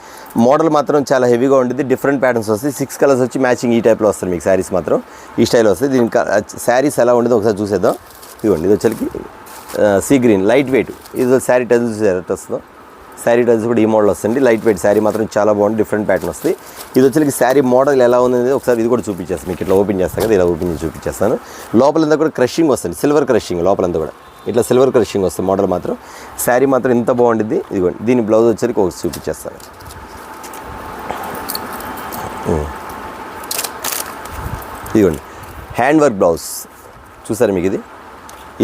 S1: మోడల్ మాత్రం చాలా హెవీగా ఉంటుంది, డిఫరెంట్ ప్యాటర్న్స్ వస్తాయి. 6 కలర్స్ వచ్చి మ్యాచింగ్ ఈ టైప్లో వస్తాయి మీకు శారీస్ మాత్రం, ఈ స్టైల్లో వస్తాయి. దీనికి శారీస్ ఎలా ఉండేదో ఒకసారి చూసేద్దాం. ఇదిగోండి, ఇది వచ్చరికి సీ గ్రీన్ లైట్ వెయిట్, ఇది శారీ టజల్స్ వస్తుందో, శారీ టజల్స్ కూడా ఈ మోడల్ వస్తుంది. లైట్ వెయిట్ శారీ మాత్రం చాలా బాగుంది, డిఫరెంట్ ప్యాటర్న్ వస్తాయి. ఇది వచ్చరికి శారీ మోడల్ ఎలా ఉంది ఒకసారి ఇది కూడా చూపించేస్తాను మీకు. ఇట్లా ఓపెన్ చేస్తాను కదా, ఇలా ఓపెన్ చేసి చూపించేస్తాను. లోపలంతా కూడా క్రషింగ్ వస్తుంది, సిల్వర్ క్రషింగ్ లోపలంతా కూడా ఇట్లా సిల్వర్ క్రషింగ్ వస్తుంది మోడల్ మాత్రం. శారీ మాత్రం ఇంత బాగుంటుంది. ఇదిగోండి, దీని బ్లౌజ్ వచ్చరికి ఒకటి చూపించేస్తాను. ఇదిగోండి హ్యాండ్ వర్క్ బ్లౌజ్ చూసారు మీకు.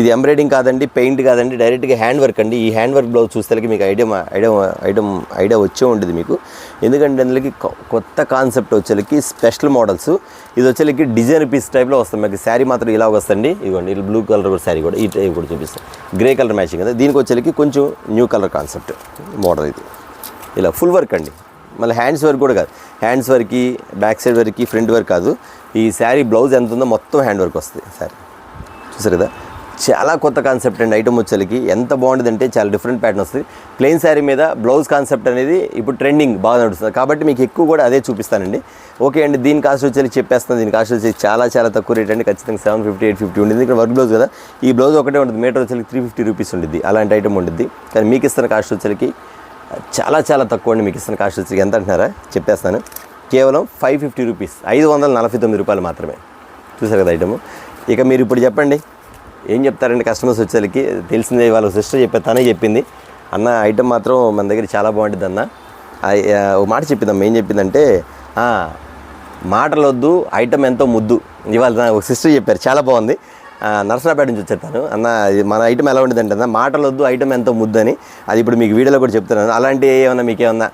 S1: ఇది ఎంబ్రాయిడింగ్ కాదండి, పెయింట్ కాదండి, డైరెక్ట్గా హ్యాండ్ వర్క్ అండి. ఈ హ్యాండ్ వర్క్ బ్లౌజ్ చూస్తే మీకు ఐడియా వచ్చే ఉంటుంది మీకు. ఎందుకంటే అందులోకి కొత్త కాన్సెప్ట్ వచ్చేకి స్పెషల్ మోడల్స్. ఇది వచ్చేకి డిజైన్ పీస్ టైప్లో వస్తుంది మీకు. శారీ మాత్రం ఇలా వస్తుంది. ఇదిగోండి ఇలా బ్లూ కలర్ కూడా శారీ కూడా ఈ టైప్ కూడా చూపిస్తాను, గ్రే కలర్ మ్యాచింగ్ కదా. దీనికి వచ్చేకి కొంచెం న్యూ కలర్ కాన్సెప్ట్ మోడల్. ఇది ఇలా ఫుల్ వర్క్ అండి, మళ్ళీ హ్యాండ్స్ వర్క్ కూడా కాదు, హ్యాండ్స్ వర్క్కి బ్యాక్ సైడ్ వర్క్కి ఫ్రంట్ వర్క్ కాదు. ఈ శారీ బ్లౌజ్ ఎంత ఉందో మొత్తం హ్యాండ్ వర్క్ వస్తుంది శారీ. చూసారు కదా, చాలా కొత్త కాన్సెప్ట్ అండి. ఐటమ్ వచ్చేకి ఎంత బాగుంటుంది అంటే చాలా డిఫరెంట్ ప్యాటర్న్ వస్తుంది. ప్లెయిన్ శారీ మీద బ్లౌజ్ కాన్సెప్ట్ అనేది ఇప్పుడు ట్రెండింగ్ బాగా నడుస్తుంది కాబట్టి మీకు ఎక్కువ కూడా అదే చూపిస్తానండి. ఓకే అండి, దీని కాస్ట్ వచ్చేసి చెప్పేస్తాను. దీని కాస్ట్ వచ్చేసి చాలా చాలా తక్కువ రేట్ అండి, ఖచ్చితంగా 750 850 ఉంటుంది. ఇక్కడ వర్క్ బ్లౌజ్ కదా, ఈ బ్లౌజ్ ఒకటే ఉంటుంది, మీటర్ వచ్చేసి 350 రూపీస్ ఉంటుంది. అలాంటి ఐటమ్ ఉంటుంది. కానీ మీకు ఇస్తున్న కాస్ట్ వచ్చేకి చాలా చాలా తక్కువ అండి. మీకు ఇస్తున్న కాస్ట్ వచ్చేసి ఎంత అంటున్నారా చెప్పేస్తాను, కేవలం 550 రూపీస్, 549 రూపాయలు మాత్రమే. చూసారు కదా ఐటమ్. ఇక మీరు ఇప్పుడు చెప్పండి ఏం చెప్తారండి కస్టమర్స్ వచ్చేసరికి. తెలిసిందే, వాళ్ళ సిస్టర్ చెప్పారు, తనే చెప్పింది అన్న ఐటమ్ మాత్రం మన దగ్గర చాలా బాగుంటుంది అన్న. ఒక మాట చెప్పిందమ్మ, ఏం చెప్పిందంటే మాటలు వద్దు ఐటమ్ ఎంతో ముద్దు. ఇవాళ ఒక సిస్టర్ చెప్పారు, చాలా బాగుంది. నర్సరాపేట నుంచి వచ్చారు తను. అన్న మన ఐటమ్ ఎలా ఉండేదంటే అన్న మాటలు వద్దు ఐటమ్ ఎంతో ముద్దు అని. అది ఇప్పుడు మీకు వీడియోలో కూడా చెప్తున్నాను. అలాంటి ఏమన్నా మీకేమన్నా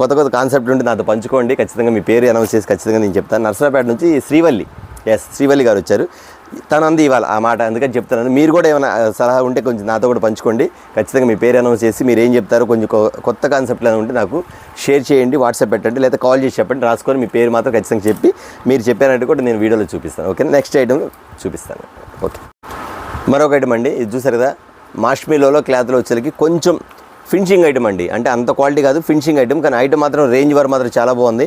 S1: కొత్త కొత్త కాన్సెప్ట్ ఉంటే నాతో పంచుకోండి, ఖచ్చితంగా మీ పేరు అనౌన్స్ చేసి ఖచ్చితంగా నేను చెప్తాను. నర్సరాపేట నుంచి శ్రీవల్లి గారు వచ్చారు, తను అంది ఇవాళ ఆ మాట, అందుకని చెప్తున్నాను. మీరు కూడా ఏమైనా సలహా ఉంటే కొంచెం నాతో కూడా పంచుకోండి, ఖచ్చితంగా మీ పేరు అనౌన్స్ చేసి మీరు ఏం చెప్తారో కొంచెం కొత్త కాన్సెప్ట్లు ఏమైనా ఉంటే నాకు షేర్ చేయండి, వాట్సాప్ పెట్టండి, లేదా కాల్ చేసి చెప్పండి, రాసుకొని మీ పేరు మాత్రం ఖచ్చితంగా చెప్పి మీరు చెప్పారంటే కూడా నేను వీడియోలో చూపిస్తాను. ఓకే, నెక్స్ట్ ఐటమ్ చూపిస్తాను. ఓకే, మరొక ఐటమ్ అండి, ఇది చూసారు కదా, మాష్మిలోలో క్లాత్లో వచ్చేసరికి కొంచెం ఫినిషింగ్ ఐటమ్ అండి. అంటే అంత క్వాలిటీ కాదు, ఫినిషింగ్ ఐటమ్. కానీ ఐటమ్ మాత్రం రేంజ్ వరకు మాత్రం చాలా బాగుంది.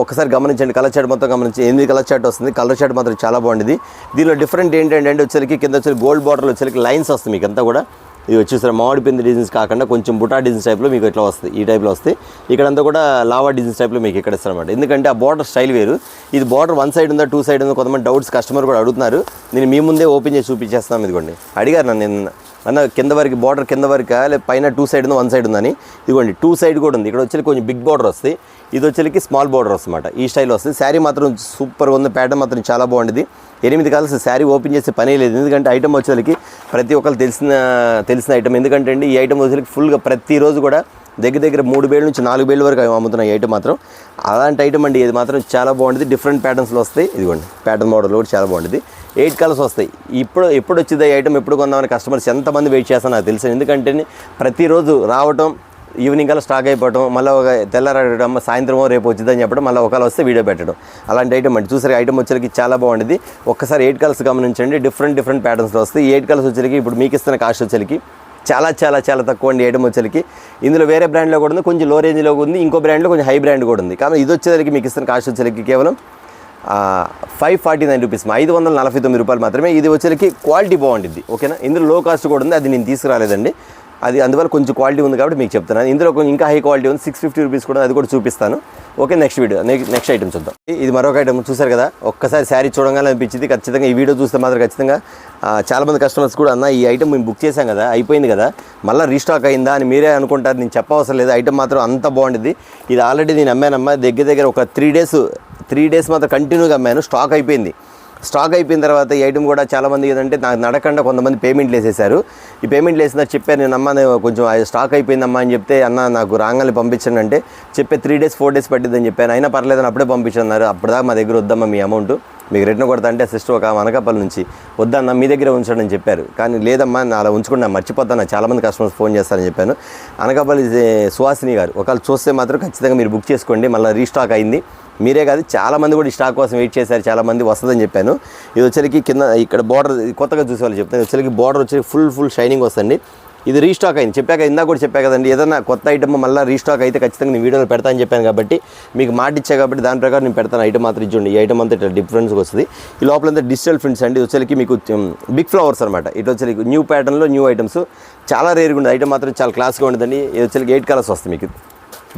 S1: ఒక్కసారి గమనించండి, కలర్ చార్ట్ మొత్తం గమనించి 8 కలర్ చార్ట్ వస్తుంది. కలర్ చార్ట్ మాత్రం చాలా బాగుంది. దీనిలో డిఫరెంట్ ఏంటంటే వచ్చేసరికి కింద వచ్చి గోల్డ్ బార్డర్లో వచ్చేసరికి లైన్స్ వస్తుంది మీకు అంతా కూడా. ఇది వచ్చేసరి మామిడి పిండి డిజైన్స్ కాకుండా కొంచెం బుటా డిజైన్స్ టైప్లో మీకు ఇట్లా వస్తుంది, ఈ టైప్లో వస్తాయి. ఇక్కడంతా కూడా లావా డిజైన్స్ టైప్లో మీకు ఇక్కడ ఇస్తారన్నమాట. ఎందుకంటే ఆ బార్డర్ స్టైల్ వేరు. ఇది బార్డర్ 1 సైడ్ ఉందా 2 సైడ్ ఉందా కొంతమంది డౌట్స్ కస్టమర్ కూడా అడుగుతున్నారు. నేను మీ ముందే ఓపెన్ చేసి చూపించేస్తాను. ఇదిగోండి, అడిగారు నన్ను అన్న కింద వరకు బార్డర్ కింద వరకు లేదా పైన 2 సైడ్ ఉందా 1 సైడ్ ఉందని. ఇదిగోండి 2 సైడ్ కూడా ఉంది. ఇక్కడ వచ్చి కొంచెం బిగ్ బార్డర్ వస్తాయి, ఇది వచ్చేకి స్మాల్ బార్డర్ వస్తుందన్నమాట. ఈ స్టైల్ వస్తుంది. శారీ మాత్రం సూపర్గా ఉంది, ప్యాటర్న్ మాత్రం చాలా బాగుంటుంది. 8 కలర్స్, శారీ ఓపెన్ చేసే పనే లేదు. ఎందుకంటే ఐటమ్ వచ్చేసరికి ప్రతి ఒక్కరు తెలిసిన ఐటమ్. ఎందుకంటే అండి ఈ ఐటమ్ వచ్చేసరికి ఫుల్గా ప్రతిరోజు కూడా దగ్గర 3 వేల నుంచి 4 వేల వరకు అమ్ముతున్నాయి ఐటమ్ మాత్రం. అలాంటి ఐటమ్ అండి, ఇది మాత్రం చాలా బాగుంటుంది. డిఫరెంట్ ప్యాటర్న్స్లో వస్తాయి. ఇదిగోండి ప్యాటర్న్ మోడల్ కూడా చాలా బాగుంటుంది. 8 కలర్స్ వస్తాయి. ఎప్పుడు వచ్చింది ఈ ఐటమ్, ఎప్పుడు కొందామని కస్టమర్స్ ఎంతమంది వెయిట్ చేస్తారో నాకు తెలుసు. ఎందుకంటే ప్రతిరోజు రావటం, ఈవినింగ్ కల్లా స్టాక్ అయిపోవడం, మళ్ళీ ఒక తెల్లారడం, సాయంత్రం రేపు వచ్చిందని చెప్పడం, మళ్ళీ ఒకవేళ వస్తే వీడియో పెట్టడం, అలాంటి ఐటమ్ అండి. చూసారు ఐటమ్ వచ్చేకి చాలా బాగుంటుంది. ఒక్కసారి 8 కలర్స్ గమనించండి, డిఫరెంట్ ప్యాటర్న్స్లో వస్తాయి. 8 కలర్స్ వచ్చేకి ఇప్పుడు మీకు ఇస్తున్న కాస్ట్ వచ్చేకి చాలా చాలా చాలా తక్కువ అండి ఐటమ్ వచ్చేసరికి. ఇందులో వేరే బ్రాండ్లో కూడా ఉంది, కొంచెం లో రేంజ్లో ఉంది, ఇంకో బ్రాండ్లో కొంచెం హై బ్రాండ్ కూడా ఉంది. కాబట్టి ఇది వచ్చేసరికి మీకు ఇస్తున్న కాస్ట్ వచ్చేసరికి కేవలం 549 రూపీస్, 549 రూపాయలు మాత్రమే. ఇది వచ్చేసరికి క్వాలిటీ బాగుంటుంది, ఓకేనా. ఇందులో లో కాస్ట్ కూడా ఉంది, అది నేను తీసుకురాలేదండి. అది అందువల్ల కొంచెం క్వాలిటీ ఉంది కాబట్టి మీకు చెప్తున్నాను. ఇందులో కొంచెం ఇంకా హై క్వాలిటీ ఉంది, 650 రూపీస్ కూడా, అది కూడా చూపిస్తాను. Okay, next video next item చూద్దాం. ఇది మరొక ఐటమ్ చూసారు కదా, ఒక్కసారి శారీ చూడగానే అనిపించింది. ఖచ్చితంగా ఈ వీడియో చూస్తే మాత్రం ఖచ్చితంగా చాలామంది కస్టమర్స్ కూడా అన్న ఈ ఐటమ్ మేము బుక్ చేశాం కదా, అయిపోయింది కదా, మళ్ళీ రీస్టాక్ అయిందా అని మీరే అనుకుంటారు. నేను చెప్పవసరం లేదు, ఐటమ్ మాత్రం అంత బాగుంటుంది. ఇది ఆల్రెడీ నేను అమ్మానమ్మా, దగ్గర ఒక 3 డేస్ మాత్రం కంటిన్యూగా అమ్మాను. స్టాక్ అయిపోయిన తర్వాత ఈ ఐటమ్ కూడా చాలామంది ఏదంటే నాకు నడకుండా కొంతమంది పేమెంట్లు వేసేసారు. ఈ పేమెంట్లు వేసిన చెప్పాను నేను, అమ్మ కొంచెం స్టాక్ అయిపోయిందమ్మా అని చెప్తే, అన్న నాకు రాగానే పంపించండి అంటే చెప్పే 3 డేస్ 4 డేస్ పట్టిద్దని చెప్పాను. అయినా పర్లేదని అప్పుడే పంపించన్నారు. అప్పటిదాకా మా దగ్గర వద్దమ్మా మీ అమౌంట్, మీకు రిటర్న్ కొడతా అంటే సిస్టర్ ఒక అనకాపల్లి నుంచి వద్దన్న మీ దగ్గర ఉంచండి అని చెప్పారు. కానీ లేదమ్మా నా అలా ఉంచుకుంటా, మర్చిపోతాను, చాలామంది కస్టమర్స్ ఫోన్ చేస్తారని చెప్పాను. అనకాపల్లి సుహాసిని గారు ఒకవేళ చూస్తే మాత్రం ఖచ్చితంగా మీరు బుక్ చేసుకోండి. మళ్ళీ రీస్టాక్ అయింది, మీరే కాదు చాలామంది కూడా ఈ స్టాక్ కోసం వెయిట్ చేశారు, చాలామంది వస్తుందని చెప్పాను. ఇది వచ్చరికి కింద ఇక్కడ బార్డర్ కొత్తగా చూసే వాళ్ళు చెప్తాను, వచ్చరికి బార్డర్ వచ్చి ఫుల్ షైనింగ్ వస్తుంది. ఇది రీస్టాక్ అయింది, చెప్పాక ఇందాక కూడా చెప్పా కదండి, ఏదన్నా కొత్త ఐటమ్ మళ్ళీ రీస్టాక్ అయితే ఖచ్చితంగా నేను వీడియోలో పెడతానని చెప్పాను కాబట్టి, మీకు మాట ఇచ్చా కాబట్టి దాని ప్రకారం నేను పెడతాను. ఐటమ్ మాత్రం ఇచ్చుండి, ఈ ఐటమ్ అంతా ఇట్లా డిఫరెన్స్గా వస్తుంది. ఈ లోపలంతా డిజిటల్ ప్రింట్స్ అండి, వచ్చరికి మీకు బిగ్ ఫ్లవర్స్ అనమాట. ఇటు వచ్చరికి న్యూ ప్యాటర్న్లో న్యూ ఐటమ్స్ చాలా రేర్గా ఉంటుంది. ఐటమ్ మాత్రం చాలా క్లాస్గా ఉంటుందండి. ఇది వచ్చరికి 8 కలర్స్ వస్తాయి. మీకు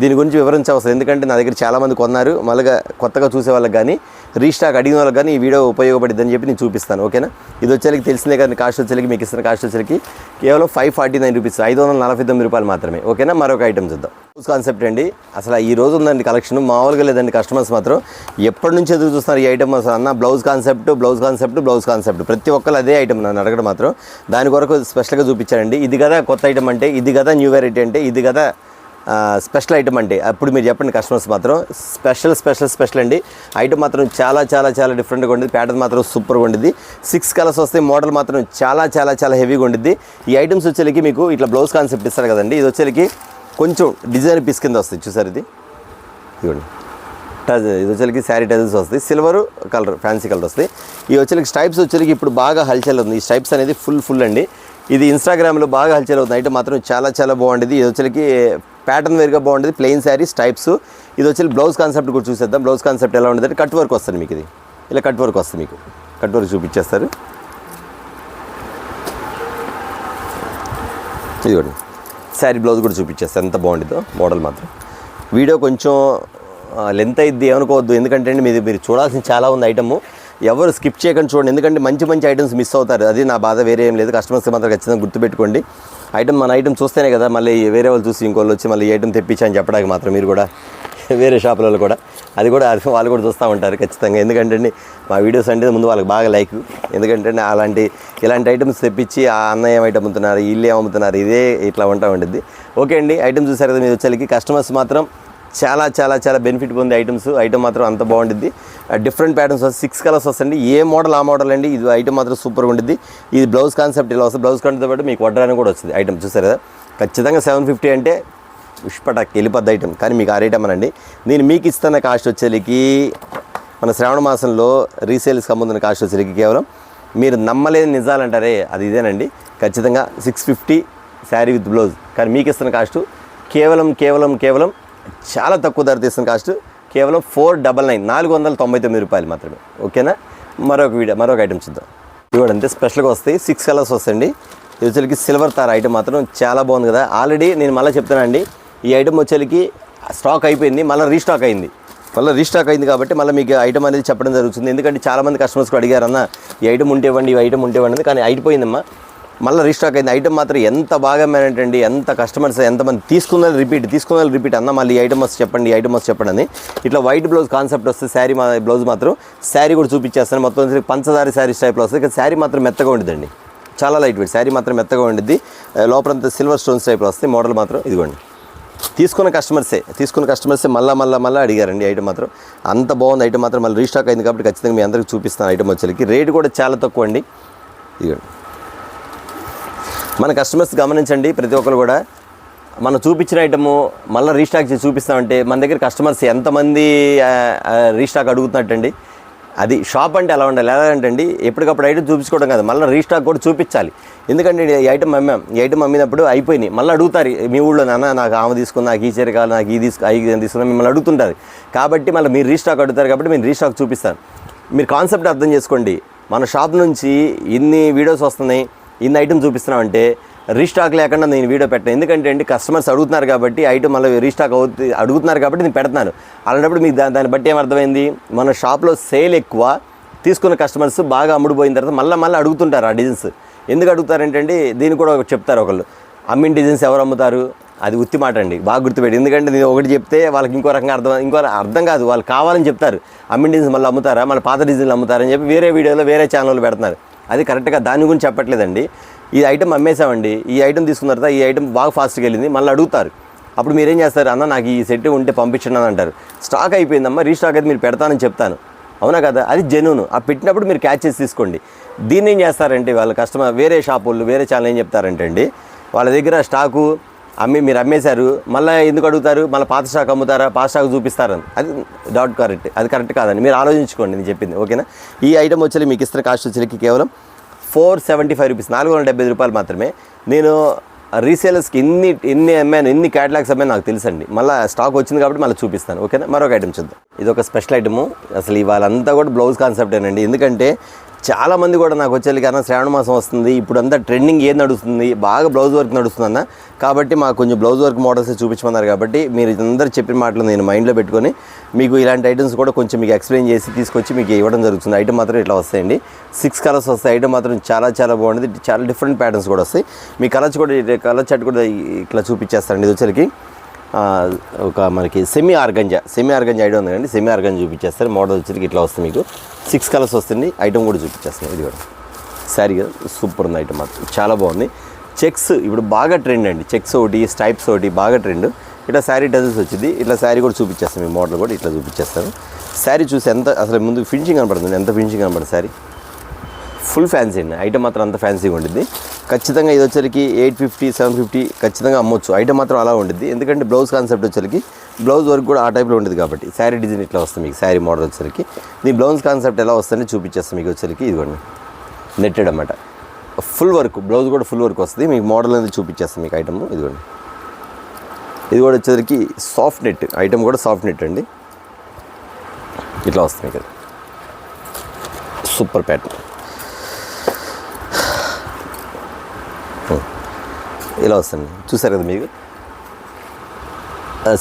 S1: దీని గురించి వివరించవలసింది, ఎందుకంటే నా దగ్గర చాలామంది కొన్నారు, మళ్ళీ కొత్తగా చూసే వాళ్ళకి కానీ రీస్టాక్ అడిగిన వాళ్ళకి కానీ ఈ వీడియో ఉపయోగపడిద్దని చెప్పి నేను చూపిస్తాను, ఓకేనా. ఇది వచ్చేసరికి తెలిసిందే కానీ కాస్ట్ వచ్చేసరికి మీకు ఇస్తున్న కాస్ట్ వచ్చేసరికి కేవలం 549 రూపీస్, 549 రూపాయలు మాత్రమే, ఓకేనా. మరొక ఐటమ్ చూద్దాం. బ్లౌజ్ కాన్సెప్ట్ అండి, అసలు ఈ రోజు ఉందండి కలెక్షన్ మామూలుగా లేదండి. కస్టమర్స్ మాత్రం ఎప్పటి నుంచి ఎదురు చూస్తున్నారు ఈ ఐటమ్. అన్న బ్లౌజ్ కాన్సెప్ట్ ప్రతి ఒక్కరు అదే ఐటమ్ నన్ను అడగడం మాత్రం, దాని కొరకు స్పెషల్గా చూపించారండి. ఇది కదా కొత్త ఐటమ్ అంటే, ఇది కదా న్యూ వెరైటీ అంటే, ఇది కదా స్పెషల్ ఐటమ్ అంటే, అప్పుడు మీరు చెప్పండి కస్టమర్స్ మాత్రం. స్పెషల్ అండి. ఐటమ్ మాత్రం చాలా చాలా చాలా డిఫరెంట్గా ఉండేది. ప్యాటర్న్ మాత్రం సూపర్గా ఉండేది. 6 కలర్స్ వస్తాయి. మోడల్ మాత్రం చాలా చాలా చాలా హెవీగా ఉండేది. ఈ ఐటమ్స్ వచ్చేకి మీకు ఇట్లా బ్లౌజ్ కాన్సెప్ట్ ఇస్తారు కదండి, ఇది వచ్చేకి కొంచెం డిజైన్ పీస్ కింద వస్తుంది. చూసారు ఇది, ఇదిగోండి ఇది వచ్చేకి శారీ టజల్స్ వస్తాయి. సిల్వర్ కలర్ ఫ్యాన్సీ కలర్ వస్తాయి. ఈ వచ్చేకి స్టైప్స్ వచ్చేకి ఇప్పుడు బాగా హల్చల్ ఉంది. ఈ స్టైప్స్ అనేది ఫుల్ అండి. ఇది ఇన్స్టాగ్రామ్లో బాగా హల్చల్ అవుతుంది. ఐటమ్ మాత్రం చాలా చాలా బాగుండేది. ఇది వచ్చేకి ప్యాటర్న్ వేరుగా బాగుంటుంది, ప్లెయిన్ శారీ స్టైప్స్. ఇది వచ్చి బ్లౌజ్ కాన్సెప్ట్ కూడా చూసేద్దాం. బ్లౌజ్ కాన్సెప్ట్ ఎలా ఉంటుంది అంటే కట్ వర్క్ వస్తుంది మీకు. ఇది ఇలా కట్ వర్క్ వస్తుంది, మీకు కట్ వర్క్ చూపించేస్తారు. ఇదిగోండి శారీ బ్లౌజ్ కూడా చూపించేస్తారు, ఎంత బాగుంటుందో మోడల్ మాత్రం. వీడియో కొంచెం లెంత్ అయింది ఏమనుకోవద్దు, ఎందుకంటే అండి మీరు చూడాల్సిన చాలా ఉంది ఐటమ్. ఎవరు స్కిప్ చేయకుండా చూడండి, ఎందుకంటే మంచి ఐటమ్స్ మిస్ అవుతారు. అది నా బాధ, వేరే ఏం లేదు. కస్టమర్స్ మాత్రం ఖచ్చితంగా గుర్తుపెట్టుకోండి. మన ఐటమ్ చూస్తేనే కదా మళ్ళీ వేరే వాళ్ళు చూసి ఇంకోళ్ళు వచ్చి మళ్ళీ ఈ ఐటమ్ తెప్పించని చెప్పడానికి మాత్రం మీరు కూడా వేరే షాపులలో కూడా అది వాళ్ళు కూడా చూస్తూ ఉంటారు ఖచ్చితంగా. ఎందుకంటే మా వీడియోస్ అంటే ముందు వాళ్ళకి బాగా లైక్, ఎందుకంటే ఇలాంటి ఐటమ్స్ తెప్పించి ఆ అన్నయ్య ఐటమ్ అమ్ముతున్నారు, వీళ్ళు ఏమమ్ముతున్నారు, ఇదే ఇట్లా ఉంటా ఉంటుంది. ఓకే అండి, ఐటమ్ చూసారు కదా మీరు వచ్చేకి. కస్టమర్స్ మాత్రం చాలా చాలా చాలా బెనిఫిట్ పొందే ఐటమ్ మాత్రం అంత బాగుంటుంది. డిఫరెంట్ ప్యాటర్న్స్ వస్తాయి, 6 కలర్స్ వస్తుంది. ఏ మోడల్ ఆ మోడల్ అండి. ఇది ఐటమ్ మాత్రం సూపర్గా ఉంటుంది. ఇది బ్లౌజ్ కాన్సెప్ట్ ఇలా వస్తుంది. బ్లౌజ్ కాన్సెప్ట్తో పాటు మీకు వడ్రానికి కూడా వస్తుంది ఐటమ్. చూసారు కదా, ఖచ్చితంగా 750 అంటే ఉష్పటాక్ వెళ్ళిపోద్ది ఐటమ్. కానీ మీకు ఆ ఐటమ్ అనండి. నేను మీకు ఇస్తున్న కాస్ట్ వచ్చేకి మన శ్రావణ మాసంలో రీసేల్స్కి అమ్ముతున్న కాస్ట్ వచ్చేకి కేవలం మీరు నమ్మలేని నిజాలంటారే అది ఇదేనండి. ఖచ్చితంగా 650 శారీ విత్ బ్లౌజ్. కానీ మీకు ఇస్తున్న కాస్ట్ కేవలం చాలా తక్కువ ధర తీస్తున్న కాస్ట్ కేవలం 499, 499 రూపాయలు మాత్రమే, ఓకేనా. మరొక ఐటమ్ చూద్దాం. ఇవ్వండి అంతే స్పెషల్గా వస్తాయి. 6 కలర్స్ వస్తాయండి. ఇది వచ్చేకి సిల్వర్ తార్ ఐటమ్ మాత్రం చాలా బాగుంది కదా. ఆల్రెడీ నేను మళ్ళీ చెప్తానండి, ఈ ఐటమ్ వచ్చేకి స్టాక్ అయిపోయింది, మళ్ళీ రీస్టాక్ అయింది కాబట్టి మళ్ళీ మీకు ఐటమ్ అనేది చెప్పడం జరుగుతుంది. ఎందుకంటే చాలామంది కస్టమర్స్ కూడా అడిగారు, అన్న ఈ ఐటమ్ ఉంటే ఇవ్వండి, ఈ ఐటమ్ ఉంటే ఇవ్వండి, కానీ అయిపోయిందమ్మా, మళ్ళీ రీస్టాక్ అయింది. ఐటమ్ మాత్రం ఎంత బాగా మేనేటండి, ఎంత కస్టమర్స్ ఎంతమంది తీసుకున్నారు రిపీట్ అన్న మళ్ళీ ఈ ఐటమ్ చెప్పండి అని. ఇట్లా వైట్ బ్లౌజ్ కాన్సెప్ట్ వస్తుంది. శారీ బ్లౌజ్ మాత్రం శారీ కూడా చూపించేస్తాను. మొత్తం పంచదారి శారీ టైప్లో వస్తుంది. కానీ శారీ మాత్రం మెత్తగా ఉంటుందండి, చాలా లైట్ వెయిట్. శారీ మాత్రం మెత్తగా ఉండిద్ది. లోపలంతా సిల్వర్ స్టోన్స్ టైప్లో వస్తాయి. మోడల్ మాత్రం ఇదిగోండి. తీసుకున్న కస్టమర్సే మళ్ళీ అడిగారండి. ఐటమ్ మాత్రం అంత బాగుంది. ఐటమ్ మాత్రం మళ్ళీ రీస్టాక్ అయింది కాబట్టి ఖచ్చితంగా మీ అందరికీ చూపిస్తాను. ఐటమ్ వచ్చేకి రేట్ కూడా చాలా తక్కువ అండి. ఇదిగోండి, మన కస్టమర్స్ గమనించండి. ప్రతి ఒక్కరు కూడా మనం చూపించిన ఐటము మళ్ళీ రీస్టాక్ చేసి చూపిస్తామంటే మన దగ్గర కస్టమర్స్ ఎంతమంది రీస్టాక్ అడుగుతున్నట్టండి. అది షాప్ అంటే ఎలా ఉండాలి, ఎలా అంటే అండి ఎప్పటికప్పుడు ఐటమ్ చూపించుకోవడం కాదు, మళ్ళీ రీస్టాక్ కూడా చూపించాలి. ఎందుకంటే ఈ ఐటమ్ అమ్మాం, ఈ ఐటమ్ అమ్మినప్పుడు అయిపోయినాయి, మళ్ళీ అడుగుతారు మీ ఊళ్ళో, నాన్న నాకు ఆమె తీసుకున్నా, నాకు ఈ చీర కావాలి, నాకు ఇది తీసుకున్నా, మిమ్మల్ని అడుగుతుంటారు. కాబట్టి మళ్ళీ మీరు రీస్టాక్ అడుగుతారు కాబట్టి నేను రీస్టాక్ చూపిస్తాను. మీరు కాన్సెప్ట్ అర్థం చేసుకోండి. మన షాప్ నుంచి ఇన్ని వీడియోస్ వస్తున్నాయి, ఇన్ని ఐటమ్ చూపిస్తున్నామంటే రీస్టాక్ లేకుండా నేను వీడియో పెట్టాను. ఎందుకంటే అండి కస్టమర్స్ అడుగుతున్నారు కాబట్టి, ఐటమ్ మళ్ళీ రీస్టాక్ అడుగుతున్నారు కాబట్టి నేను పెడుతున్నాను. అలాంటప్పుడు మీకు దాన్ని బట్టి ఏమర్థమైంది, మన షాప్లో సేల్ ఎక్కువ, తీసుకున్న కస్టమర్స్ బాగా అమ్ముడుపోయిన తర్వాత మళ్ళీ అడుగుతుంటారు ఆ డిజైన్స్. ఎందుకు అడుగుతారంటే అండి దీన్ని కూడా చెప్తారు ఒకళ్ళు, అమ్మిన డిజైన్స్ ఎవరు అమ్ముతారు, అది ఉత్తి మాట అండి, బాగా గుర్తుపెట్టి. ఎందుకంటే నేను ఒకటి చెప్తే వాళ్ళకి ఇంకో రకంగా అర్థం కాదు, వాళ్ళు కావాలని చెప్తారు. అమ్మిన డిజైన్స్ మళ్ళీ అమ్ముతారా, మళ్ళీ పాత డిజైన్లు అమ్ముతారని చెప్పి వేరే వీడియోలో వేరే ఛానల్లో పెడుతున్నారు. అది కరెక్ట్గా దాని గురించి చెప్పట్లేదండి. ఈ ఐటమ్ అమ్మేసామండి, ఈ ఐటమ్ తీసుకున్న తర్వాత ఈ ఐటమ్ బాగా ఫాస్ట్గా వెళ్ళింది, మళ్ళీ అడుగుతారు. అప్పుడు మీరేం చేస్తారు, అన్న నాకు ఈ సెట్ ఉంటే పంపించండి అని అంటారు. స్టాక్ అయిపోయిందమ్మా, రీస్టాక్ అయితే మీరు పెడతానని చెప్తాను, అవునా కదా, అది జెన్యూన్. ఆ పెట్టినప్పుడు మీరు క్యాచ్ చేసి తీసుకోండి. దీన్ని ఏం చేస్తారంటే వాళ్ళ కస్టమర్ వేరే షాప్ వాళ్ళు వేరే ఛానల్ ఏం చెప్తారంటే అండి, వాళ్ళ దగ్గర స్టాకు మీరు అమ్మేశారు, మళ్ళీ ఎందుకు అడుగుతారు, మళ్ళీ పాత స్టాక్ అమ్ముతారా, పాత స్టాక్ చూపిస్తారని. అది డౌట్ కరెక్ట్, అది కరెక్ట్ కాదండి, మీరు ఆలోచించుకోండి నేను చెప్పింది, ఓకేనా. ఈ ఐటమ్ వచ్చి మీకు ఇస్తున్న కాస్ట్ వచ్చేసరికి కేవలం 475 రూపీస్, 475 రూపాయలు మాత్రమే. నేను రీసేలర్స్కి ఎన్ని అమ్మాను, ఎన్ని క్యాటలాగ్స్ అమ్మాను నాకు తెలుసండి. మళ్ళీ స్టాక్ వచ్చింది కాబట్టి మళ్ళీ చూపిస్తాను, ఓకేనా. మరొక ఐటమ్ చూద్దాం. ఇది ఒక స్పెషల్ ఐటము, అసలు ఇవాళంతా కూడా బ్లౌజ్ కాన్సెప్టేనండి. ఎందుకంటే చాలామంది కూడా నాకు వచ్చేది కానీ శ్రావణ మాసం వస్తుంది, ఇప్పుడు అంతా ట్రెండింగ్ ఏది నడుస్తుంది, బాగా బ్లౌజ్ వర్క్ నడుస్తుందన్న, కాబట్టి మాకు కొంచెం బ్లౌజ్ వర్క్ మోడల్స్ చూపించమన్నారు. కాబట్టి మీరు అందరూ చెప్పిన మాటలు నేను మైండ్లో పెట్టుకొని మీకు ఇలాంటి ఐటమ్స్ కూడా కొంచెం మీకు ఎక్స్ప్లెయిన్ చేసి తీసుకొచ్చి మీకు ఇవ్వడం జరుగుతుంది. ఐటమ్ మాత్రం ఇట్లా వస్తాయండి, 6 కలర్స్ వస్తాయి. ఐటమ్ మాత్రం చాలా బాగుంటుంది, చాలా డిఫరెంట్ ప్యాటర్న్స్ కూడా వస్తాయి. మీ కలర్ చార్ట్ కూడా ఇట్లా చూపించేస్తారండి. ఇది వచ్చరికి ఒక మనకి సెమీ ఆర్గంజా ఐటమ్ ఉంది కండి, సెమీ ఆర్గంజా చూపించేస్తారు. మోడల్ వచ్చరికి ఇట్లా వస్తుంది, మీకు 6 కలర్స్ వస్తుంది. ఐటమ్ కూడా చూపించేస్తాను. ఇది కూడా శారీ కదా, సూపర్ ఉంది ఐటమ్ మాత్రం, చాలా బాగుంది. చెక్స్ ఇప్పుడు బాగా ట్రెండ్ అండి, చెక్స్ ఒకటి, స్టైప్స్ ఒకటి బాగా ట్రెండ్. ఇట్లా శారీ డజల్స్ వచ్చింది, ఇట్లా శారీ కూడా చూపించేస్తాను. మీ మోడల్ కూడా ఇట్లా చూపించేస్తాను. శారీ చూసి ఎంత అసలు ముందు ఫినిషింగ్ కనపడుతుంది, ఎంత ఫినిషింగ్ కనపడుతుంది. శారీ ఫుల్ ఫ్యాన్సీ అండి, ఐటమ్ మాత్రం అంత ఫ్యాన్సీగా ఉంటుంది. ఖచ్చితంగా ఇది వచ్చరికి 850, 750 ఖచ్చితంగా అమ్మొచ్చు. ఐటమ్ మాత్రం అలా ఉంటుంది, ఎందుకంటే బ్లౌజ్ కాన్సెప్ట్ వచ్చరికి బ్లౌజ్ వర్క్ కూడా ఆ టైప్లో ఉంటుంది కాబట్టి. శారీ డిజైన్ ఇట్లా వస్తుంది మీకు, శారీ మోడల్ వచ్చరికి. దీని బ్లౌజ్ కాన్సెప్ట్ ఎలా వస్తుందని చూపించేస్తాం మీకు వచ్చరికి. ఇదిగోండి నెట్టెడ్ అన్నమాట, ఫుల్ వర్క్, బ్లౌజ్ కూడా ఫుల్ వర్క్ వస్తుంది. మీకు మోడల్ అనేది చూపించేస్తాం మీకు ఐటమ్. ఇదిగోండి ఇది కూడా వచ్చేసరికి సాఫ్ట్ నెట్ ఐటమ్, కూడా సాఫ్ట్ నెట్ అండి, ఇట్లా వస్తుంది మీకు. సూపర్ ప్యాటర్న్ ఇలా వస్తుంది, చూసారు కదా మీకు.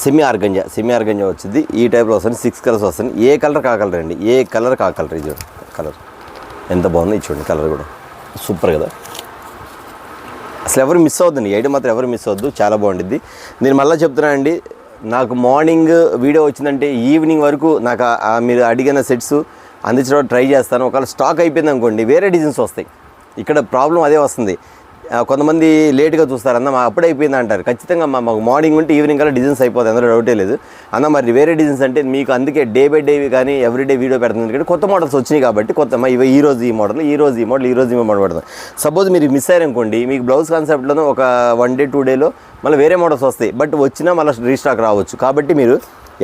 S1: సెమీ ఆర్గంజా వచ్చింది, ఈ టైప్లో వస్తుంది. 6 కలర్స్ వస్తుంది. ఏ కలర్ కా కలర్ అండి, ఏ కలర్ కా కలర్. ఇది కలర్ ఎంత బాగుంది, ఇది చూడండి, కలర్ కూడా సూపర్ కదా. అసలు ఎవరు మిస్ అవుతుందండి, ఐటమ్ మాత్రం ఎవరు మిస్ అవ్వద్దు, చాలా బాగుంటుంది. నేను మళ్ళీ చెప్తున్నానండి, నాకు మార్నింగ్ వీడియో వచ్చిందంటే ఈవినింగ్ వరకు నాకు మీరు అడిగిన సెట్స్ అందించడం ట్రై చేస్తాను. ఒకవేళ స్టాక్ అయిపోయింది అనుకోండి, వేరే డిజైన్స్ వస్తాయి. ఇక్కడ ప్రాబ్లం అదే వస్తుంది, కొంతమంది లేట్గా చూస్తారు, అన్న మా అప్పుడే అయిపోయింది అంటారు. ఖచ్చితంగా మాకు మార్నింగ్ ఉంటే ఈవినింగ్ కల్లా డిజైన్స్ అయిపోతాయి, అందులో డౌటే లేదు. అన్న మరి వేరే డిజైన్స్ అంటే మీకు అందుకే డే బై డే కానీ ఎవ్రీడే వీడియో పెడుతుంది, ఎందుకంటే కొత్త మోడల్స్ వచ్చినాయి కాబట్టి. ఇవి ఈ రోజు ఈ మోడల్ పెడుతుంది. సపోజ్ మీరు మిస్ అయ్యారనుకోండి, మీకు బ్లౌజ్ కాన్సెప్ట్లోనూ ఒక 1 day 2 days మళ్ళీ వేరే మోడల్స్ వస్తాయి, బట్ వచ్చినా మళ్ళీ రీస్టాక్ రావచ్చు. కాబట్టి మీరు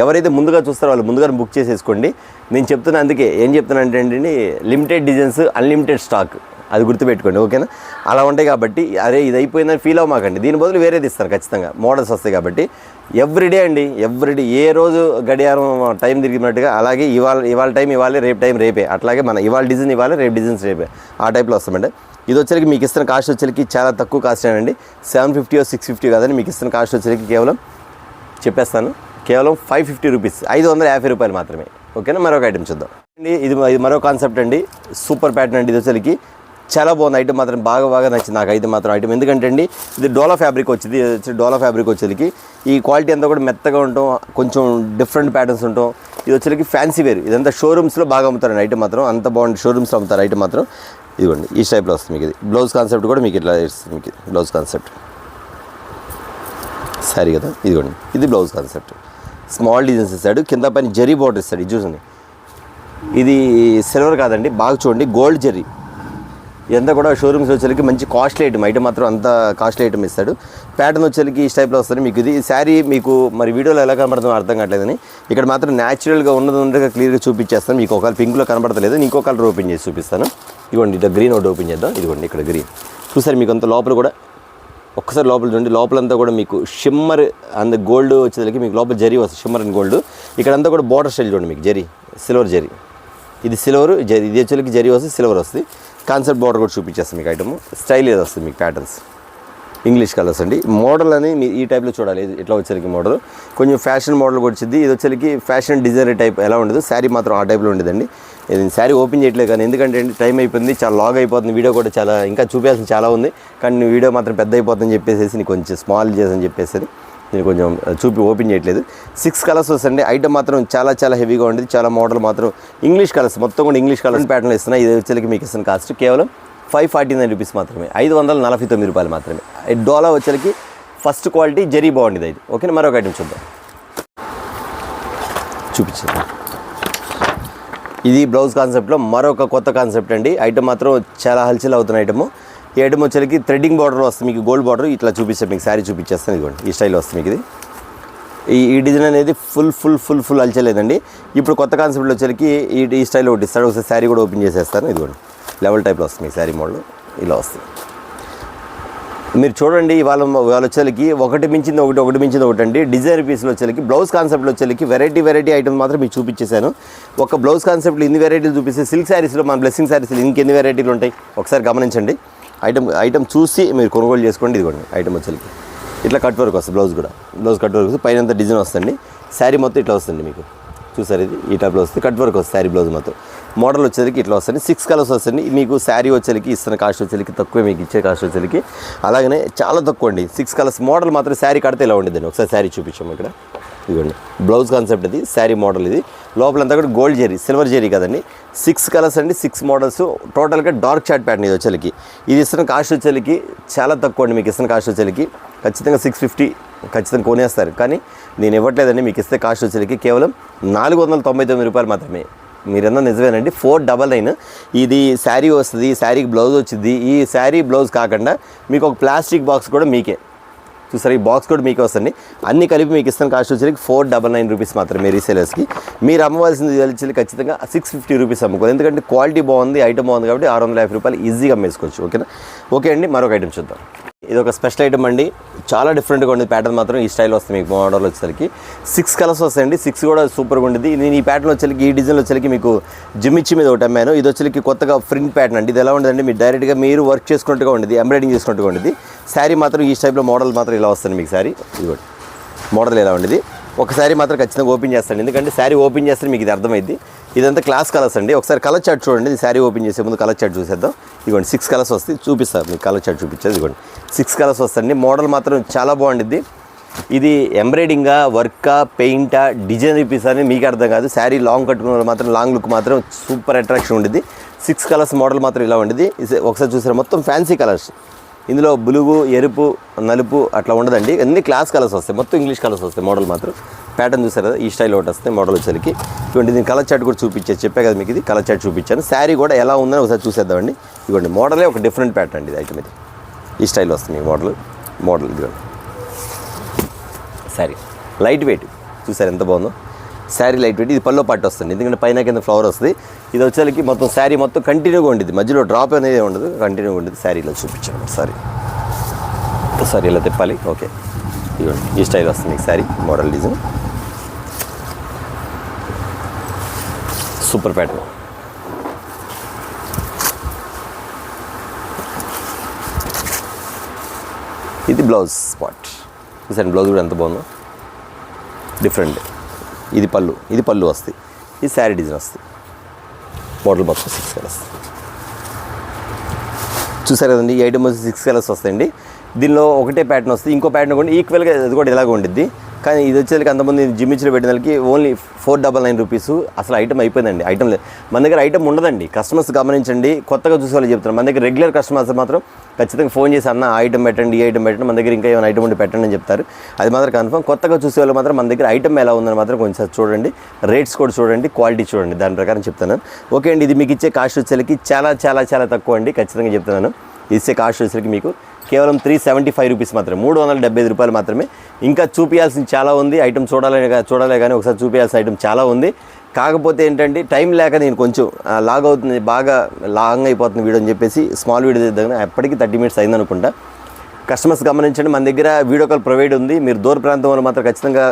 S1: ఎవరైతే ముందుగా చూస్తారో వాళ్ళు ముందుగా బుక్ చేసేసుకోండి. నేను చెప్తున్నా, అందుకే ఏం చెప్తున్నా అంటే అండి, లిమిటెడ్ డిజైన్స్, అన్లిమిటెడ్ స్టాక్, అది గుర్తుపెట్టుకోండి, ఓకేనా. అలా ఉంటాయి కాబట్టి అరే ఇది అయిపోయిందని ఫీల్ అవ్వమాకండి, దీని బదులు వేరేది ఇస్తారు ఖచ్చితంగా, మోడల్స్ వస్తాయి కాబట్టి. ఎవ్రీడే అండి, ఎవ్రీడే, ఏ రోజు గడియారం టైం తిరిగినట్టుగా అలాగే ఇవాళ టైం ఇవ్వాలి, రేపు టైం రేపే, అట్లాగే మన ఇవాళ డిజైన్ ఇవ్వాలి, రేపు డిజైన్స్ రేపే, ఆ టైప్లో వస్తామండి. ఇది వచ్చరికి మీకు ఇస్తున్న కాస్ట్ వచ్చరికి చాలా తక్కువ కాస్ట్ అండి, 750 or 650 కాదండి. మీకు ఇస్తున్న కాస్ట్ వచ్చరికి కేవలం చెప్పేస్తాను, కేవలం 550 రూపీస్, 550 రూపాయలు మాత్రమే, ఓకేనా. మరొక ఐటమ్ చూద్దాం అండి. ఇది మరో కాన్సెప్ట్ అండి, సూపర్ ప్యాటర్న్ అండి. ఇది వచ్చరికి చాలా బాగుంది ఐటమ్, మాత్రం బాగా నచ్చింది నాకు అయితే మాత్రం ఐటమ్. ఎందుకంటే అండి ఇది డోలా ఫ్యాబ్రిక్ వచ్చింది, డోలా ఫ్యాబ్రిక్ వచ్చేకి ఈ క్వాలిటీ అంతా కూడా మెత్తగా ఉంటాం, కొంచెం డిఫరెంట్ ప్యాటర్న్స్ ఉంటాం. ఇది వచ్చేకి ఫ్యాన్సీ వేర్, ఇదంతా షోరూమ్స్లో బాగా అమ్ముతారండి ఐటమ్ మాత్రం, అంత బాగుంది, షోరూమ్స్లో అమ్ముతారు ఐటమ్ మాత్రం. ఇదిగోండి ఈ టైప్లో వస్తుంది మీకు. ఇది బ్లౌజ్ కాన్సెప్ట్ కూడా మీకు ఇట్లా ఇస్తుంది, మీకు బ్లౌజ్ కాన్సెప్ట్ సారీ కదా. ఇదిగోండి ఇది బ్లౌజ్ కాన్సెప్ట్, స్మాల్ డిజైన్స్ ఇస్తాడు, కింద పైన జరీ బోర్డర్ ఇస్తాడు. ఇది చూడండి, ఇది సిల్వర్ కాదండి, బాగా చూడండి, గోల్డ్ జరీ, ఇదంతా కూడా షోరూమ్స్ వచ్చేసరికి మంచి కాస్ట్లీ ఐటమ్ మాత్రం అంత కాస్ట్లీ ఐటమ్ ఇస్తాడు. ప్యాటర్న్ వచ్చేసరికి ఈ టైప్లో వస్తుంది. మీకు ఇది శారీ మీకు మరి వీడియోలో ఎలా కనబడుతుందో అర్థం కావట్లేదని ఇక్కడ మాత్రం న్యాచురల్గా ఉన్నదిగా క్లియర్గా చూపించేస్తాను. మీకు ఒకవేళ పింక్లో కనబడతలేదు, ఇంకో కలర్ ఓపెన్ చేసి చూపిస్తాను. ఇదిగోండి ఇట్లా గ్రీన్ ఒకటి ఓపెన్ చేద్దాం. ఇదిగోండి ఇక్కడ గ్రీన్ చూసారు. మీకు అంత లోపల కూడా ఒక్కసారి లోపల చూడండి, లోపలంతా కూడా మీకు షిమ్మర్ అండ్ గోల్డ్ వచ్చేసరికి మీకు లోపల జరీ వస్తుంది, షిమ్మర్ అండ్ గోల్డ్. ఇక్కడంతా కూడా బార్డర్ స్టైల్ చూడండి, మీకు జరీ సిల్వర్ జరీ, ఇది సిల్వర్ జరీ, ఇది వచ్చేసరికి జరీ వస్తుంది, సిల్వర్ వస్తుంది. కాన్సెప్ట్ బార్డర్ కూడా చూపించేస్తాను మీకు. ఐటమ్ స్టైల్ ఏది వస్తుంది మీకు, ప్యాటర్న్స్ ఇంగ్లీష్ కలర్స్ అండి. మోడల్ అని మీ ఈ టైప్లో చూడాలి. ఇట్లా వచ్చేసరికి మోడల్ కొంచెం ఫ్యాషన్ మోడల్ కూడా వచ్చింది. ఇది వచ్చేసరికి ఫ్యాషన్ డిజైనర్ టైప్ ఎలా ఉండదు, శారీ మాత్రం ఆ టైప్లో ఉండేదండి. నేను శారీ ఓపెన్ చేయట్లేదు కానీ ఎందుకంటే టైం అయిపోయింది, చాలా లాగ్ అయిపోతుంది. వీడియో కూడా చాలా ఇంకా చూపించాల్సింది చాలా ఉంది, కానీ నీ వీడియో మాత్రం పెద్ద అయిపోతుందని చెప్పేసి నీకు కొంచెం స్మాల్ చేసని చెప్పేసి నేను కొంచెం ఓపెన్ చేయట్లేదు. 6 కలర్స్ వస్తుంది. ఐటమ్ మాత్రం చాలా హెవీగా ఉండేది. చాలా మోడల్ మాత్రం ఇంగ్లీష్ కలర్స్, మొత్తం కూడా ఇంగ్లీష్ కలర్స్ ప్యాటర్న్లో ఇస్తున్నాయి. ఇది వచ్చేసరికి మీకు ఇస్తున్న కాస్ట్ కేవలం 549 రూపీస్ మాత్రమే, 549 రూపాయలు మాత్రమే. డోలా వచ్చేసరికి ఫస్ట్ క్వాలిటీ జరీ బాగుండేది ఇది. ఓకేనా, మరొక ఐటమ్ చూద్దాం, చూపించాను. ఇది బ్లౌజ్ కాన్సెప్ట్లో మరొక కొత్త కాన్సెప్ట్ అండి. ఐటమ్ మాత్రం చాలా హల్చల్ అవుతున్న ఐటమ్. ఈ ఐటమ్ వచ్చేసరికి థ్రెడ్డింగ్ బార్డర్ వస్తుంది మీకు, గోల్డ్ బార్డర్ ఇట్లా చూపిస్తాను మీకు. శారీ చూపించేస్తాను. ఇదిగోండి ఈ స్టైల్ వస్తుంది మీకు. ఇది ఈ డిజైన్ అనేది ఫుల్ హల్చలేదండి. ఇప్పుడు కొత్త కాన్సెప్ట్లో వచ్చేసరికి ఈ స్టైల్ ఒకటి ఇస్తాడు. ఒకసారి శారీ కూడా ఓపెన్ చేసేస్తాను. ఇదిగోండి లెవెల్ టైప్లో వస్తుంది మీకు శారీ మోడల్ ఇలా వస్తుంది. మీరు చూడండి, వాళ్ళ వచ్చేసరికి ఒకటి మించింది ఒకటి అండి. డిజైన్ పీస్లో వచ్చేసరికి బ్లౌజ్ కాన్సెప్ట్లో వచ్చేసరికి వెరైటీ ఐటమ్ మాత్రం మీకు చూపించేశాను. ఒక బ్లౌజ్ కాన్సెప్ట్లో ఇన్ని వెరైటీలు చూపిస్తే సిల్క్ శారీస్లో మన బ్లెస్సింగ్ శారీస్లో ఇంకెన్ని వెరైటీలు ఉంటాయి ఒకసారి గమనించండి. ఐటమ్ చూసి మీరు కొనుగోలు చేసుకోండి. ఇదిగోండి ఐటమ్ వచ్చేసరికి ఇట్లా కట్ వర్క్ వస్తుంది. బ్లౌజ్ కట్ వర్క్ వస్తుంది, పైన అంతా డిజైన్ వస్తుంది. శారీ మొత్తం ఇట్లా వస్తుంది మీకు చూసారు. ఇది ఈ టైప్లో వస్తుంది, కట్ వర్క్ వస్తుంది. శారీ బ్లౌజ్ మొత్తం మోడల్ వచ్చేసరికి ఇట్లా వస్తుంది. 6 కలర్స్ వస్తుంది మీకు. శారీ వచ్చేసరికి ఇస్తున్న కాస్ట్ వచ్చేసరికి తక్కువే, మీకు ఇచ్చే కాస్ట్ వచ్చేసరికి అలాగనే చాలా తక్కువ అండి. 6 కలర్స్ మోడల్ మాత్రం శారీ కడితే ఇలా ఉండేదండి. ఒకసారి శారీ చూపించాము ఇక్కడ. ఇదిగోండి బ్లౌజ్ కాన్సెప్ట్ ఇది, శారీ మోడల్ ఇది. లోపలంతా కూడా గోల్డ్ జరీ, సిల్వర్ జరీ కదండి. 6 కలర్స్ అండి, 6 మోడల్స్. టోటల్గా డార్క్ చార్ట్ ప్యాటర్న్ ఇది వచ్చేసరికి. ఇది ఇస్తున్న కాస్ట్ వచ్చేసరికి చాలా తక్కువ అండి. మీకు ఇస్తున్న కాస్ట్ వచ్చేసరికి ఖచ్చితంగా 650 ఖచ్చితంగా కొనేస్తారు, కానీ నేను ఇవ్వట్లేదండి. మీకు ఇస్తే కాస్ట్ వచ్చేసరికి కేవలం 499 రూపాయలు మాత్రమే. మీరన్నా నిజమేనండి. 499 ఇది శారీ వస్తుంది. శారీకి బ్లౌజ్ వచ్చింది. ఈ శారీ బ్లౌజ్ కాకుండా మీకు ఒక ప్లాస్టిక్ బాక్స్ కూడా మీకే చూసారు. ఈ బాక్స్ కూడా మీకే వస్తుంది. అన్ని కలిపి మీకు ఇస్తున్న కాస్ట్ వచ్చేసరికి 499 రూపీస్ మాత్రమే. రీసేలర్స్కి మీరు అమ్మవలసింది వచ్చి ఖచ్చితంగా 650 రూపీస్ అమ్ముకోవాలి. ఎందుకంటే క్వాలిటీ బాగుంది, ఐటమ్ బాగుంది కాబట్టి 650 రూపాయలు ఈజీగా అమ్మేసుకోవచ్చు. ఓకేనా. ఓకే అండి, మరొక ఐటమ్ చూద్దాం. ఇది ఒక స్పెషల్ ఐటమ్ అండి, చాలా డిఫరెంట్గా ఉండేది. ప్యాటర్న్ మాత్రం ఈ స్టైల్ వస్తుంది మీకు. మోడల్ వచ్చేసరికి 6 కలర్స్ వస్తాయండి. 6 కూడా సూపర్గా ఉండేది. నేను ఈ ప్యాటర్న్ వచ్చేసరికి ఈ డిజైన్ వచ్చేసరికి మీకు జిమ్మిచ్చి మీద ఒకటి అమ్మాను. ఇది వచ్చేసరికి కొత్తగా ప్రింట్ ప్యాటర్న్ అండి. ఇది ఎలా ఉండదండి, మీరు డైరెక్ట్గా మీరు వర్క్ చేసుకున్నట్టుగా ఉండేది, ఎంబ్రాయిడింగ్ చేసుకున్నట్టుగా ఉండేది. శారీ మాత్రం ఈ టైప్లో మోడల్ మాత్రం ఇలా వస్తుంది మీకు. శారీ ఇది మోడల్ ఎలా ఉండేది. ఒక శారీ మాత్రం ఖచ్చితంగా ఓపెన్ చేస్తాను, ఎందుకంటే శారీ ఓపెన్ చేస్తే మీకు ఇది అర్థమైంది. ఇదంతా క్లాస్ కలర్స్ అండి. ఒకసారి కలర్ చార్ట్ చూడండి. ఇది శారీ ఓపెన్ చేసే ముందు కలర్ చార్ట్ చూసేద్దాం. ఇదిగోండి 6 కలర్స్ వస్తాయి, చూపిస్తాను మీకు. కలర్ చార్ట్ చూపించేది ఇదిగోండి 6 కలర్స్ వస్తాయండి. మోడల్ మాత్రం చాలా బాగుండిద్ది. ఇది ఎంబ్రాయిడింగా, వర్కా, పెయింటా, డిజైన్ పీస్ అని మీకు అర్థం కాదు. శారీ లాంగ్ కట్టుకున్న మాత్రం లాంగ్ లుక్ మాత్రం సూపర్ అట్రాక్షన్ ఉండిద్ది. 6 కలర్స్ మోడల్ మాత్రం ఇలా ఉండేది. ఒకసారి చూసారా, మొత్తం ఫ్యాన్సీ కలర్స్. ఇందులో బులుగు, ఎరుపు, నలుపు అట్లా ఉండదండి. అన్ని క్లాస్ కలర్స్ వస్తాయి, మొత్తం ఇంగ్లీష్ కలర్స్ వస్తాయి. మోడల్ మాత్రం ప్యాటర్న్ చూసారు కదా, ఈ స్టైల్ ఒకటి వస్తాయి మోడల్ వచ్చేసరికి. ఇవ్వండి దీని కలర్ చార్ట్ కూడా చూపించాను, చెప్పే కదా మీకు. ఇది కలర్ చార్ట్ చూపించాను. శారీ కూడా ఎలా ఉందని ఒకసారి చూసేద్దామండి. ఇవ్వండి మోడలే ఒక డిఫరెంట్ ప్యాటర్న్ అండి. ఇది ఐటమ్ ఇది ఈ స్టైల్ వస్తుంది మోడల్ ఇదిగోండి. శారీ లైట్ వెయిట్ చూసారు ఎంత బాగుందో. Sari light weight. ఇది పల్లో పాటు వస్తుంది, ఎందుకంటే పైన కింద ఫ్లవర్ వస్తుంది. ఇది వచ్చేసరికి మొత్తం శారీ మొత్తం కంటిన్యూగా ఉండేది, మధ్యలో డ్రాప్ అనేది ఉండదు, కంటిన్యూగా ఉండేది. శారీలో చూపించాను. సారీ ఇలా తిప్పాలి. ఓకే ఇవ్వండి ఈ స్టైల్ వస్తుంది మీకు. Sari model design super pattern. ఇది బ్లౌజ్ స్పాట్ చూసాను. బ్లౌజ్ కూడా ఎంత బాగుందో, డిఫరెంట్. ఇది పళ్ళు వస్తుంది. ఇది శారీ డిజైన్ వస్తుంది. మోడల్ మొత్తం 6 కలర్స్ చూసారు కదండి. ఈ ఐటమ్ వచ్చి 6 కలర్స్ వస్తాయండి. దీనిలో ఒకటే ప్యాటర్న్ వస్తుంది, ఇంకో ప్యాటర్న్ కూడా ఈక్వల్గా అది కూడా ఇలాగ ఉండిద్ది. కానీ ఇది వచ్చేసరికి అంతమంది జిమ్మిచ్లో పెట్టిన వాళ్ళకి ఓన్లీ 499 రూపీస్. అసలు ఐటమ్ అయిపోయిందండి. ఐటమ్ లేదు మన దగ్గర, ఐటమ్ ఉండదండి. కస్టమర్స్ గమనించండి, కొత్తగా చూసే వాళ్ళు చెప్తున్నారు. మన దగ్గర రెగ్యులర్ కస్టమర్స్ మాత్రం ఖచ్చితంగా ఫోన్ చేసి అన్న ఆ ఐటమ్ పెట్టండి, ఈ ఐటమ్ పెట్టండి, మన దగ్గర ఇంకా ఏమైనా ఐటమ్ ఉంటే పెట్టండి అని చెప్తారు. అది మాత్రం కన్ఫర్మ్. కొత్తగా చూసే వాళ్ళు మాత్రం మన దగ్గర ఐటమ్ ఎలా ఉందని మాత్రం కొంచెం చూడండి, రేట్స్ కూడా చూడండి, క్వాలిటీ చూడండి, దాని ప్రకారం చెప్తాను. ఓకే అండి, ఇది మీకు ఇచ్చే కాస్ట్ వచ్చేసరికి చాలా చాలా చాలా తక్కువ అండి. ఖచ్చితంగా చెప్తున్నాను. ఇచ్చే కాస్ట్ వచ్చేసరికి మీకు కేవలం 375 రూపీస్ మాత్రమే, 375 రూపాయలు మాత్రమే. ఇంకా చూపించాల్సింది చాలా ఉంది. ఐటమ్ చూడాలే కానీ ఒకసారి చూపించాల్సిన ఐటమ్ చాలా ఉంది. కాకపోతే ఏంటంటే టైం లేక నేను కొంచెం లాగ్ అవుతుంది, బాగా లాంగ్ అయిపోతుంది వీడియో అని చెప్పేసి స్మాల్ వీడియో చేద్దాం. ఎప్పటికీ 30 మినిట్స్ అయిందనుకుంటా. కస్టమర్స్ గమనించండి, మన దగ్గర వీడియో కాల్ ప్రొవైడ్ ఉంది. మీరు దూర ప్రాంతంలో మాత్రం ఖచ్చితంగా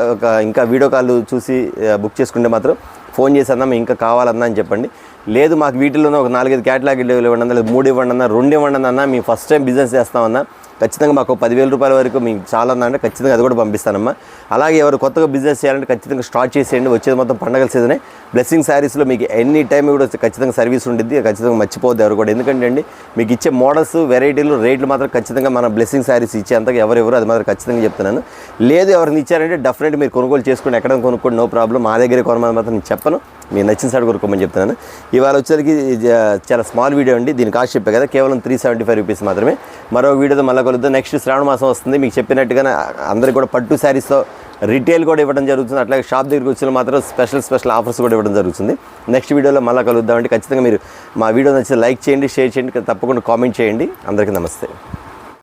S1: ఇంకా వీడియో కాల్ చూసి బుక్ చేసుకుంటే మాత్రం ఫోన్ చేసి అన్నా ఇంకా కావాలన్నా అని చెప్పండి. లేదు మాకు వీటిలోనే ఒక 4-5 క్యాటలాగ్ ఇవ్వండి అన్న, లేదు 3 ఇవ్వండి అన్న, 2 ఇవ్వండి అన్న, మేము ఫస్ట్ టైం బిజినెస్ చేస్తామన్నా ఖచ్చితంగా మాకు 10,000 రూపాయల వరకు మీకు చాలా అంటే ఖచ్చితంగా అది కూడా పంపిస్తానమ్మా. అలాగే ఎవరు కొత్తగా బిజినెస్ చేయాలంటే ఖచ్చితంగా స్టార్ట్ చేసేయండి. వచ్చేది మొత్తం పండగల సీజనే. బ్లెస్సింగ్ శారీస్లో మీకు ఎనీ టైం కూడా ఖచ్చితంగా సర్వీస్ ఉంటుంది. ఖచ్చితంగా మర్చిపోద్ది ఎవరు కూడా. ఎందుకంటే అండి మీకు ఇచ్చే మోడల్స్, వెరైటీలు, రేట్లు మాత్రం ఖచ్చితంగా మన బ్లెస్సింగ్ శారీస్ ఇచ్చేంతగా ఎవరెవరు అది మాత్రం ఖచ్చితంగా చెప్తున్నాను. లేదు ఎవరిని ఇచ్చారంటే డెఫినెట్ మీరు కొనుగోలు చేసుకుని ఎక్కడ కొనుక్కోండి, నో ప్రాబ్లం. మా దగ్గరే కొనమని మాత్రం నేను చెప్పను, మీరు నచ్చిన సైడ్ కొనుక్కోమని చెప్తున్నాను. ఇవాళ వచ్చేసరికి చాలా స్మాల్ వీడియో అండి. దీని కాస్ట్ చెప్పే కదా, కేవలం 375 రూపీస్ మాత్రమే. మరో వీడియోతో మళ్ళీ కలుద్దాం. నెక్స్ట్ శ్రావణ మాసం వస్తుంది. మీకు చెప్పినట్టుగానే అందరికీ కూడా పట్టు శారీస్తో రిటైల్ కూడా ఇవ్వడం జరుగుతుంది. అట్లాగే షాప్ దగ్గరికి వచ్చిన మాత్రం స్పెషల్ ఆఫర్స్ కూడా ఇవ్వడం జరుగుతుంది. నెక్స్ట్ వీడియోలో మళ్ళీ కలుద్దామంటే ఖచ్చితంగా మీరు మా వీడియో నచ్చితే లైక్ చేయండి, షేర్ చేయండి, తప్పకుండా కామెంట్ చేయండి. అందరికీ నమస్తే.